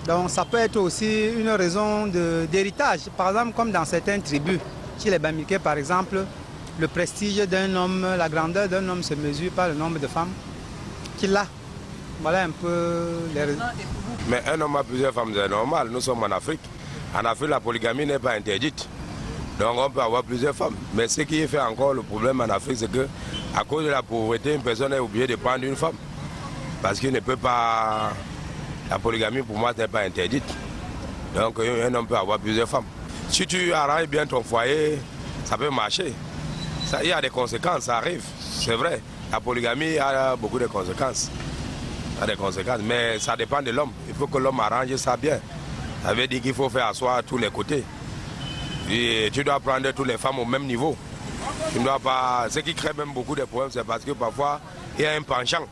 Donc ça peut être aussi une raison d'héritage. Par exemple, comme dans certaines tribus, chez les Bamileke par exemple, le prestige d'un homme, la grandeur d'un homme se mesure par le nombre de femmes qu'il a. Voilà un peu les raisons. Mais un homme a plusieurs femmes, c'est normal. Nous sommes en Afrique. En Afrique, la polygamie n'est pas interdite. Donc on peut avoir plusieurs femmes. Mais ce qui fait encore le problème en Afrique, c'est qu'à cause de la pauvreté, une personne est obligée de prendre une femme. Parce qu'il ne peut pas... La polygamie, pour moi, n'est pas interdite. Donc un homme peut avoir plusieurs femmes. Si tu arranges bien ton foyer, ça peut marcher. Il y a des conséquences, ça arrive, c'est vrai. La polygamie a beaucoup de conséquences. Ça a des conséquences, mais ça dépend de l'homme. Il faut que l'homme arrange ça bien. Ça veut dire qu'il faut faire asseoir tous les côtés. Et tu dois prendre toutes les femmes au même niveau. Tu ne dois pas... Ce qui crée même beaucoup de problèmes, c'est parce que parfois, il y a un penchant.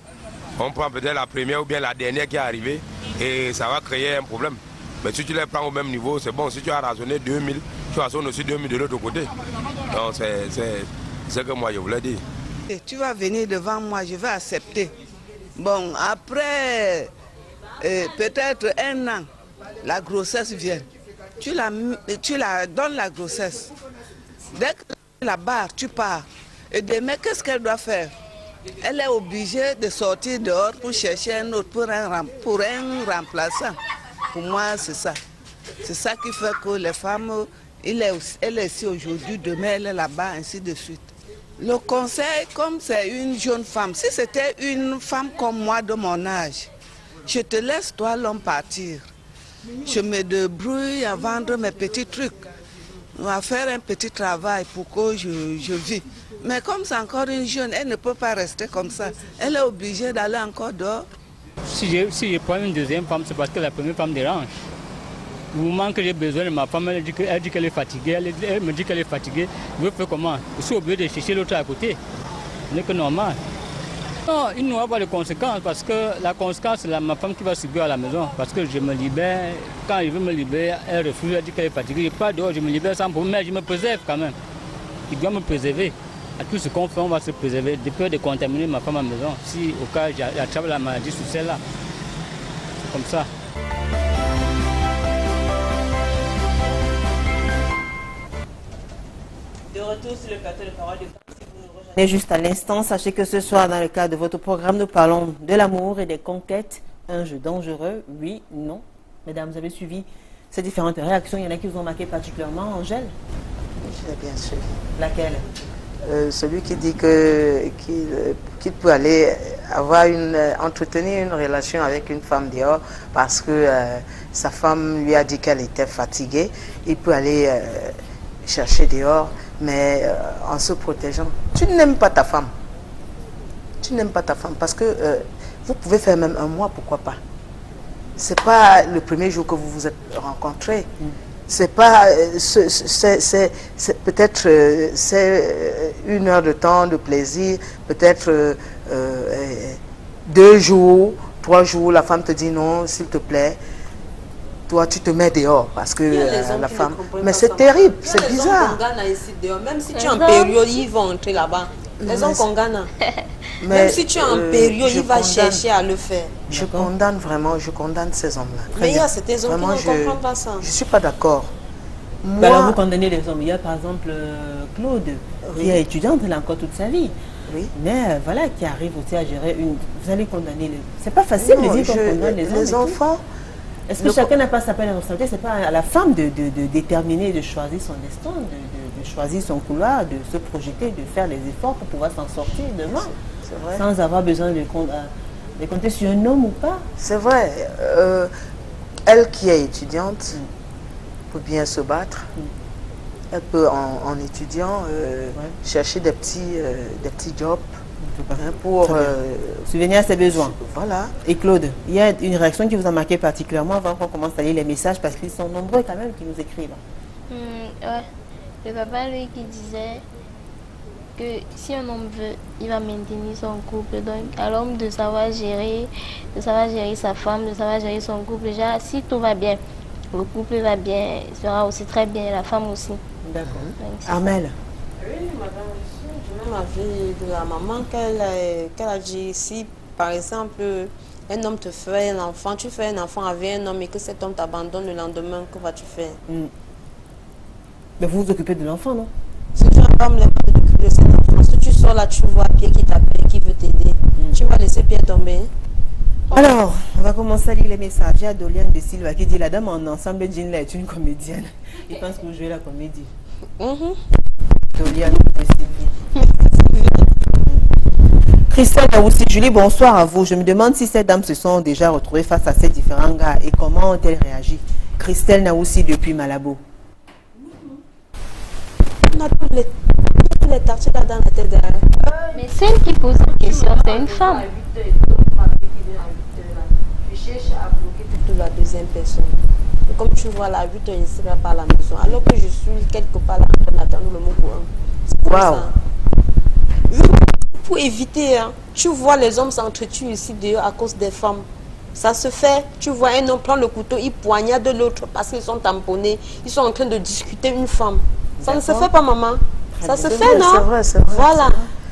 On prend peut-être la première ou bien la dernière qui est arrivée et ça va créer un problème. Mais si tu les prends au même niveau, c'est bon. Si tu as raisonné 2000, tu raisonnes aussi 2000 de l'autre côté. Donc c'est ce que moi je voulais dire. Tu vas venir devant moi, je vais accepter. Bon, après peut-être 1 an, la grossesse vient. Tu la donnes la grossesse. Dès que tu la barres, tu pars. Et demain, qu'est-ce qu'elle doit faire? Elle est obligée de sortir dehors pour chercher un autre, pour un remplaçant. Pour moi, c'est ça. C'est ça qui fait que les femmes, elle est ici aujourd'hui, demain elle est là-bas, ainsi de suite. Le conseil, comme c'est une jeune femme, si c'était une femme comme moi de mon âge, je te laisse toi l'homme partir. Je me débrouille à vendre mes petits trucs, à faire un petit travail pour que je vis. Mais comme c'est encore une jeune, elle ne peut pas rester comme ça. Elle est obligée d'aller encore dehors. Si je prends une deuxième femme, c'est parce que la première femme dérange. Au moment que j'ai besoin de ma femme, elle dit qu'elle est fatiguée, elle me dit qu'elle est fatiguée. Je veux faire comment? Je suis obligé de chercher l'autre à côté. Ce n'est que normal. Non, il n'y aura pas de conséquences parce que la conséquence, c'est ma femme qui va subir à la maison. Parce que je me libère, quand elle veut me libérer, elle refuse, elle dit qu'elle est fatiguée. Je pars dehors, je me libère sans problème, mais je me préserve quand même. Il doit me préserver. À tout ce qu'on fait, on va se préserver, de peur de contaminer ma femme à la maison. Si au cas j'attrape la maladie sur celle-là, c'est comme ça. De retour sur le plateau de parole de et juste à l'instant, sachez que ce soir, dans le cadre de votre programme, nous parlons de l'amour et des conquêtes. Un jeu dangereux, oui, non. Mesdames, vous avez suivi ces différentes réactions. Il y en a qui vous ont marqué particulièrement. Angèle? J'ai bien suivi. Laquelle? Celui qui dit qu'il peut aller entretenir une relation avec une femme dehors parce que sa femme lui a dit qu'elle était fatiguée. Il peut aller chercher dehors, mais en se protégeant. Tu n'aimes pas ta femme. Tu n'aimes pas ta femme parce que vous pouvez faire même un mois, pourquoi pas. C'est pas le premier jour que vous vous êtes rencontrés. C'est pas, peut-être c'est 1 heure de temps de plaisir, peut-être 2 jours, 3 jours, la femme te dit non, s'il te plaît. Toi, tu te mets dehors parce que la femme... Mais c'est terrible, c'est bizarre. Même si tu es en période, ils vont entrer là-bas. Les hommes qu'on gagne. Même si tu es en période, il va chercher à le faire. Je condamne vraiment, je condamne ces hommes-là. Mais il y a certains hommes qui ne comprennent pas ça. Je ne suis pas d'accord. Alors vous condamnez les hommes. Il y a par exemple Claude, qui est étudiante, elle a encore toute sa vie. Oui. Mais voilà, qui arrive aussi à gérer une... Vous allez condamner les... C'est pas facile de dire qu'on condamne les hommes. Les enfants... Est-ce que chacun n'a pas sa peine de responsabilité? C'est pas à la femme de déterminer, de choisir son destin, de choisir son couloir, de se projeter, de faire les efforts pour pouvoir s'en sortir demain. C'est vrai. Sans avoir besoin de compter sur un homme ou pas. C'est vrai. Elle qui est étudiante peut bien se battre. Elle peut en étudiant chercher des petits jobs. Pour subvenir à ses besoins. Voilà. Et Claude, il y a une réaction qui vous a marqué particulièrement avant qu'on commence à lire les messages parce qu'ils sont nombreux quand même qui nous écrivent. Ouais. Le papa, lui, qui disait que si un homme veut, il va maintenir son couple. Donc, à l'homme de savoir gérer sa femme, de savoir gérer son couple. Déjà, si tout va bien, le couple va bien, il sera aussi très bien, la femme aussi. D'accord. Armel. Oui, madame. Ma vie de la maman qu'elle a dit, si par exemple un homme te fait un enfant, tu fais un enfant avec un homme et que cet homme t'abandonne le lendemain, que vas-tu faire? Mais vous vous occupez de l'enfant, non? Si tu n'as pas me t'occuper de cet enfant, si tu sors là, tu vois Pierre qui t'appelle, qui veut t'aider, tu vas laisser Pierre tomber. Alors, on va commencer à lire les messages. Il y a Doliane de Silva qui dit la dame en ensemble jean là est une comédienne. Il pense que vous jouez la comédie. Doliane de Silva. Christelle Naoussi, Julie, bonsoir à vous. Je me demande si ces dames se sont déjà retrouvées face à ces différents gars et comment ont-elles réagi. Christelle Naoussi depuis Malabo. On a tous les tartiers là dans la tête derrière. Mais celle qui pose la question, c'est une femme. Je cherche à bloquer la deuxième personne. Et comme tu vois, là, 8 heures, il ne sera pas à la maison. Alors que je suis quelque part là, en train d'attendre le mot courant. C'est comme ça. Pour éviter, hein, tu vois les hommes s'entretuent ici dehors à cause des femmes. Ça se fait. Tu vois un homme prendre le couteau, il poignarde l'autre parce qu'ils sont tamponnés. Ils sont en train de discuter une femme. Ça ne se fait pas, maman. Ça se fait, non? C'est vrai, c'est vrai. Voilà.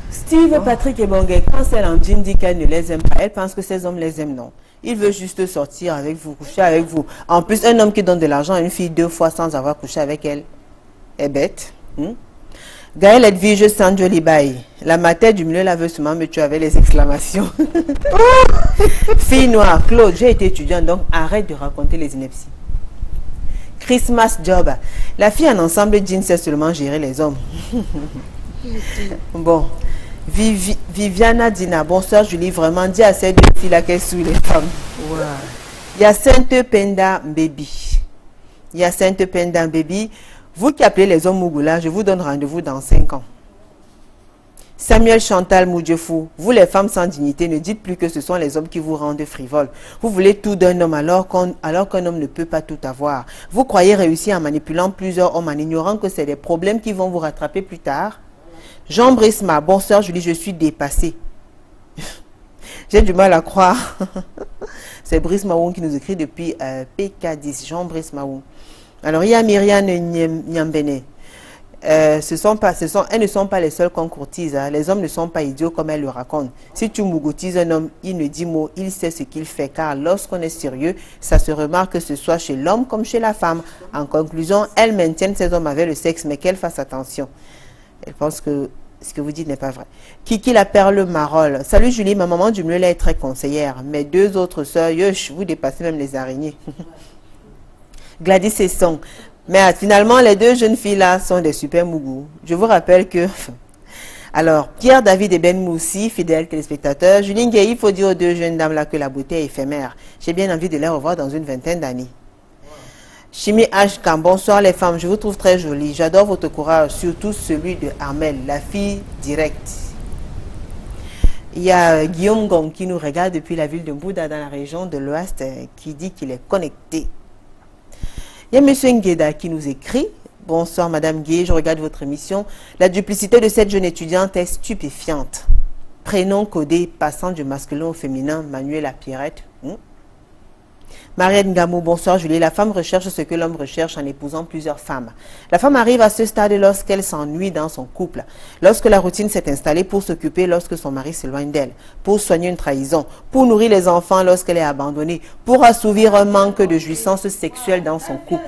Steve, Patrick et Bonguet, quand celle en jean dit qu'elle ne les aime pas, elle pense que ces hommes les aiment, non. Il veut juste sortir avec vous, coucher avec vous. En plus, un homme qui donne de l'argent à une fille 2 fois sans avoir couché avec elle est bête. Gaël Edwige Sandjo Libaï. La matière du milieu la veut seulement me tuer avec les exclamations. Fille noire, Claude, j'ai été étudiante, donc arrête de raconter les inepties. Christmas Job. La fille en ensemble jean sait seulement gérer les hommes. Bon. Viviana Dina, bonsoir Julie, vraiment dis à ces 2 filles là qu'elles sont les femmes. Wow. Yacinthe Penda Baby. Yacinthe Penda Baby. Vous qui appelez les hommes Mougoula, je vous donne rendez-vous dans 5 ans. Samuel Chantal Moudjefou, vous les femmes sans dignité, ne dites plus que ce sont les hommes qui vous rendent frivoles. Vous voulez tout d'un homme alors qu'un homme ne peut pas tout avoir. Vous croyez réussir en manipulant plusieurs hommes en ignorant que c'est des problèmes qui vont vous rattraper plus tard. Jean Brisma, bonsoir Julie, je suis dépassée. J'ai du mal à croire. C'est Brice Maoun qui nous écrit depuis PK10, Jean Brice Maoun. Alors il y a Myriam Nyambene. Elles ne sont pas les seules qu'on courtise. Hein. Les hommes ne sont pas idiots comme elles le racontent. Si tu mougoutises un homme, il ne dit mot, il sait ce qu'il fait. Car lorsqu'on est sérieux, ça se remarque que ce soit chez l'homme comme chez la femme. En conclusion, elles maintiennent ces hommes avec le sexe, mais qu'elles fassent attention. Elles pensent que ce que vous dites n'est pas vrai. Kiki la perle Marole. Salut Julie, ma maman du mieux là est très conseillère. Mes deux autres sœurs, vous dépassez même les araignées. Gladys et Son. Mais finalement, les deux jeunes filles-là sont des super mougous. Je vous rappelle que... Alors, Pierre David et Ben Moussi, fidèles téléspectateurs. Julien Gay, il faut dire aux deux jeunes dames-là que la beauté est éphémère. J'ai bien envie de les revoir dans une vingtaine d'années. Chimie H. Bonsoir les femmes, je vous trouve très jolie. J'adore votre courage, surtout celui de Armel, la fille directe. Il y a Guillaume Gong qui nous regarde depuis la ville de Mbouda dans la région de l'Ouest qui dit qu'il est connecté. Il y a M. Ngueda qui nous écrit. Bonsoir Madame Gué, je regarde votre émission. La duplicité de cette jeune étudiante est stupéfiante. Prénom codé passant du masculin au féminin, Manuela Pierrette. Mariette Gamou, bonsoir Julie. La femme recherche ce que l'homme recherche en épousant plusieurs femmes. La femme arrive à ce stade lorsqu'elle s'ennuie dans son couple, lorsque la routine s'est installée pour s'occuper lorsque son mari s'éloigne d'elle, pour soigner une trahison, pour nourrir les enfants lorsqu'elle est abandonnée, pour assouvir un manque de jouissance sexuelle dans son couple.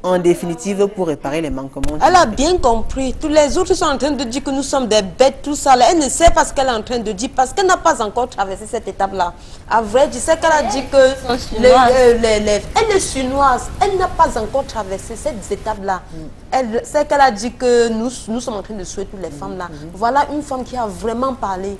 En définitive, pour réparer les manquements. Elle a bien compris. Tous les autres sont en train de dire que nous sommes des bêtes, tout ça. Là. Elle ne sait pas ce qu'elle est en train de dire parce qu'elle n'a pas encore traversé cette étape-là. À vrai, je sais qu'elle a dit que elle est chinoise. Elle n'a pas encore traversé cette étape-là. Elle sait qu'elle a dit que nous sommes en train de souhaiter toutes les femmes-là. Voilà une femme qui a vraiment parlé.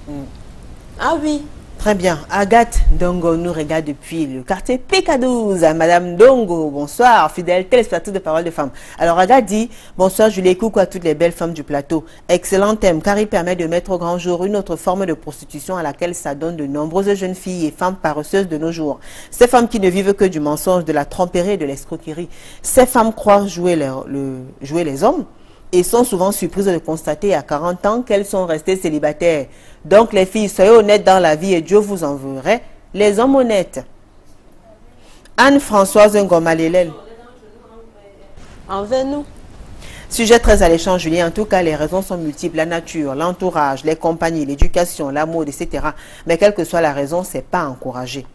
Ah oui. Très bien. Agathe Dongo nous regarde depuis le quartier PK12. Madame Dongo, bonsoir, fidèle téléspectatrice de Parole de Femmes. Alors Agathe dit, bonsoir Julie, coucou à toutes les belles femmes du plateau. Excellent thème, car il permet de mettre au grand jour une autre forme de prostitution à laquelle s'adonnent de nombreuses jeunes filles et femmes paresseuses de nos jours. Ces femmes qui ne vivent que du mensonge, de la tromperie et de l'escroquerie. Ces femmes croient jouer les hommes et sont souvent surprises de constater à 40 ans qu'elles sont restées célibataires. Donc les filles, soyez honnêtes dans la vie et Dieu vous enverrait les hommes honnêtes. Anne-Françoise Ngomalélel. Envers nous. Sujet très alléchant, Julien. En tout cas, les raisons sont multiples. La nature, l'entourage, les compagnies, l'éducation, la mode, etc. Mais quelle que soit la raison, c'est pas encouragé.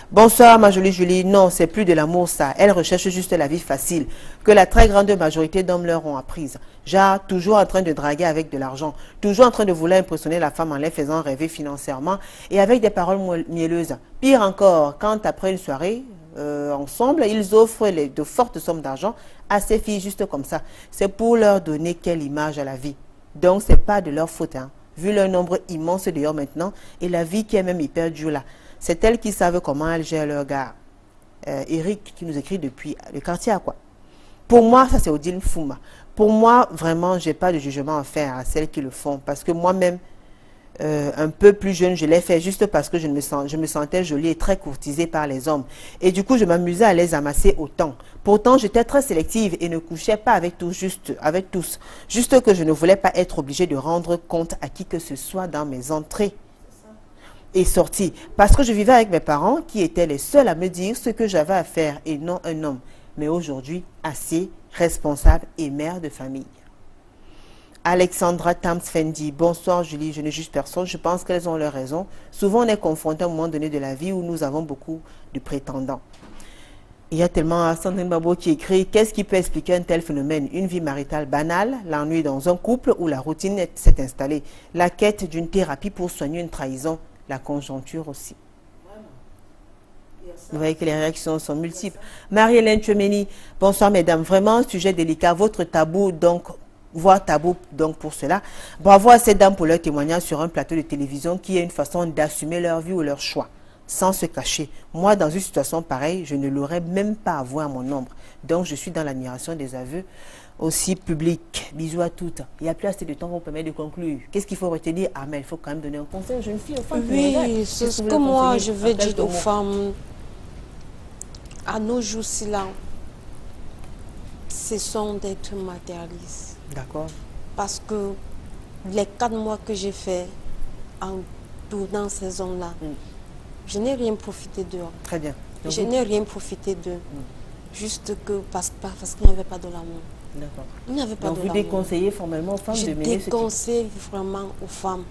Bonsoir ma jolie Julie, non c'est plus de l'amour ça, elle recherche juste la vie facile, que la très grande majorité d'hommes leur ont apprise. Genre toujours en train de draguer avec de l'argent, toujours en train de vouloir impressionner la femme en les faisant rêver financièrement et avec des paroles mielleuses. Pire encore, quand après une soirée ensemble, ils offrent de fortes sommes d'argent à ces filles juste comme ça. C'est pour leur donner quelle image à la vie. Donc c'est pas de leur faute, hein. Vu leur nombre immense d'ailleurs maintenant et la vie qui est même hyper dure là. C'est elles qui savent comment elles gèrent leur gars. Eric qui nous écrit depuis le quartier à quoi. Pour moi, ça c'est Odile Fouma. Pour moi, vraiment, j'ai pas de jugement à faire à celles qui le font. Parce que moi-même, un peu plus jeune, je l'ai fait juste parce que je me sentais jolie et très courtisée par les hommes. Et du coup, je m'amusais à les amasser autant. Pourtant, j'étais très sélective et ne couchais pas avec tous. Juste que je ne voulais pas être obligée de rendre compte à qui que ce soit dans mes entrées et sorties. Parce que je vivais avec mes parents qui étaient les seuls à me dire ce que j'avais à faire et non un homme. Mais aujourd'hui, assez responsable et mère de famille. Alexandra Tamsfendi, bonsoir Julie, je ne juge personne, je pense qu'elles ont leur raison. Souvent on est confronté à un moment donné de la vie où nous avons beaucoup de prétendants. Il y a tellement Sandrine Babo qui écrit, qu'est-ce qui peut expliquer un tel phénomène? Une vie maritale banale, l'ennui dans un couple où la routine s'est installée, la quête d'une thérapie pour soigner une trahison, la conjoncture aussi. Vous voyez que les réactions sont multiples. Marie-Hélène Chemeni, bonsoir mesdames, vraiment un sujet délicat, votre tabou donc... Voire tabou donc pour cela. Bravo à ces dames pour leur témoignage sur un plateau de télévision qui est une façon d'assumer leur vie ou leur choix. sans se cacher. Moi, dans une situation pareille, je ne l'aurais même pas à voir mon ombre. Donc, je suis dans l'admiration des aveux aussi publics. Bisous à toutes. Il n'y a plus assez de temps pour permettre de conclure. Qu'est-ce qu'il faut retenir? Ah, mais il faut quand même donner un conseil aux jeunes filles, aux femmes. Oui, c'est ce que moi, je veux dire aux femmes. À nos jours-ci, là, ce sont d'être matérialistes. D'accord. Parce que les 4 mois que j'ai fait en tournant ces zones-là, je n'ai rien profité d'eux. Très bien. Donc, je n'ai rien profité d'eux. Juste que parce qu'il n'y avait pas de l'amour. D'accord. Il n'y avait pas de l'amour. Vous déconseillez formellement aux femmes de mener ce type... Je déconseille vraiment aux femmes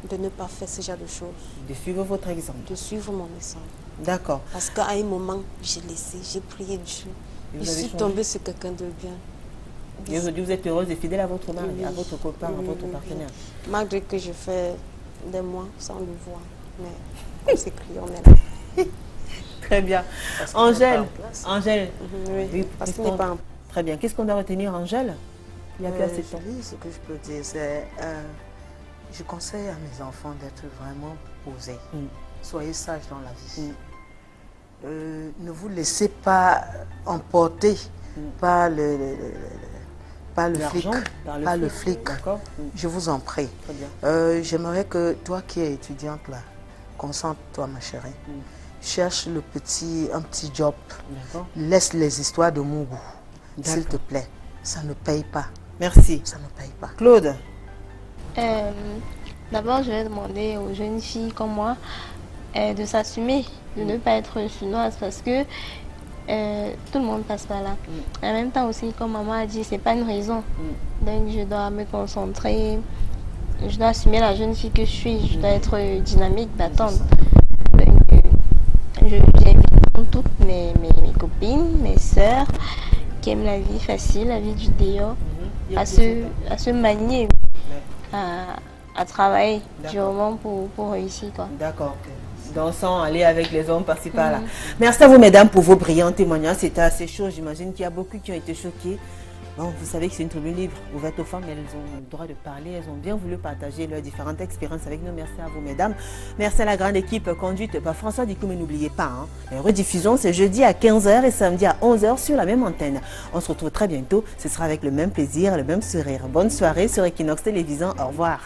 de ne pas faire ce genre de choses. De suivre votre exemple. De suivre mon exemple. D'accord. Parce qu'à un moment, j'ai laissé, j'ai prié Dieu. Je suis tombée sur quelqu'un de bien. Et aujourd'hui, vous êtes heureuse et fidèle à votre mari, à votre copain, à votre partenaire. Malgré que je fais des mois sans le voir. Mais on s'écrit, on est là. Très bien. Angèle. Angèle. Oui, parce qu'il n'est pas en... Très bien. Qu'est-ce qu'on doit retenir, Angèle? Il n'y a plus assez de temps. Ce que je peux dire, c'est... je conseille à mes enfants d'être vraiment posés. Soyez sages dans la vie. Ne vous laissez pas emporter par le flic. Je vous en prie. J'aimerais que toi qui es étudiante là, concentre-toi ma chérie. Cherche un petit job. Laisse les histoires de Mougou. S'il te plaît. Ça ne paye pas. Merci. Ça ne paye pas. Claude. D'abord, je vais demander aux jeunes filles comme moi de s'assumer, de ne pas être chinoise parce que tout le monde passe par là. En même temps aussi, comme maman a dit, c'est pas une raison. Donc je dois me concentrer, je dois assumer la jeune fille que je suis, je dois être dynamique, d'attendre. Donc j'invite toutes mes copines, mes sœurs qui aiment la vie facile, la vie du dehors, à se manier, à travailler durement pour réussir. D'accord. Donc sans aller avec les hommes par-ci par-là. Merci à vous mesdames pour vos brillants témoignages. C'était assez chaud. J'imagine qu'il y a beaucoup qui ont été choqués. Bon, vous savez que c'est une tribune libre ouverte aux femmes. Elles ont le droit de parler. Elles ont bien voulu partager leurs différentes expériences avec nous. Merci à vous mesdames. Merci à la grande équipe conduite par François Dicou. Mais n'oubliez pas, les rediffusions c'est jeudi à 15 h et samedi à 11 h sur la même antenne. On se retrouve très bientôt. Ce sera avec le même plaisir, le même sourire. Bonne soirée sur Equinox Télévision. Au revoir.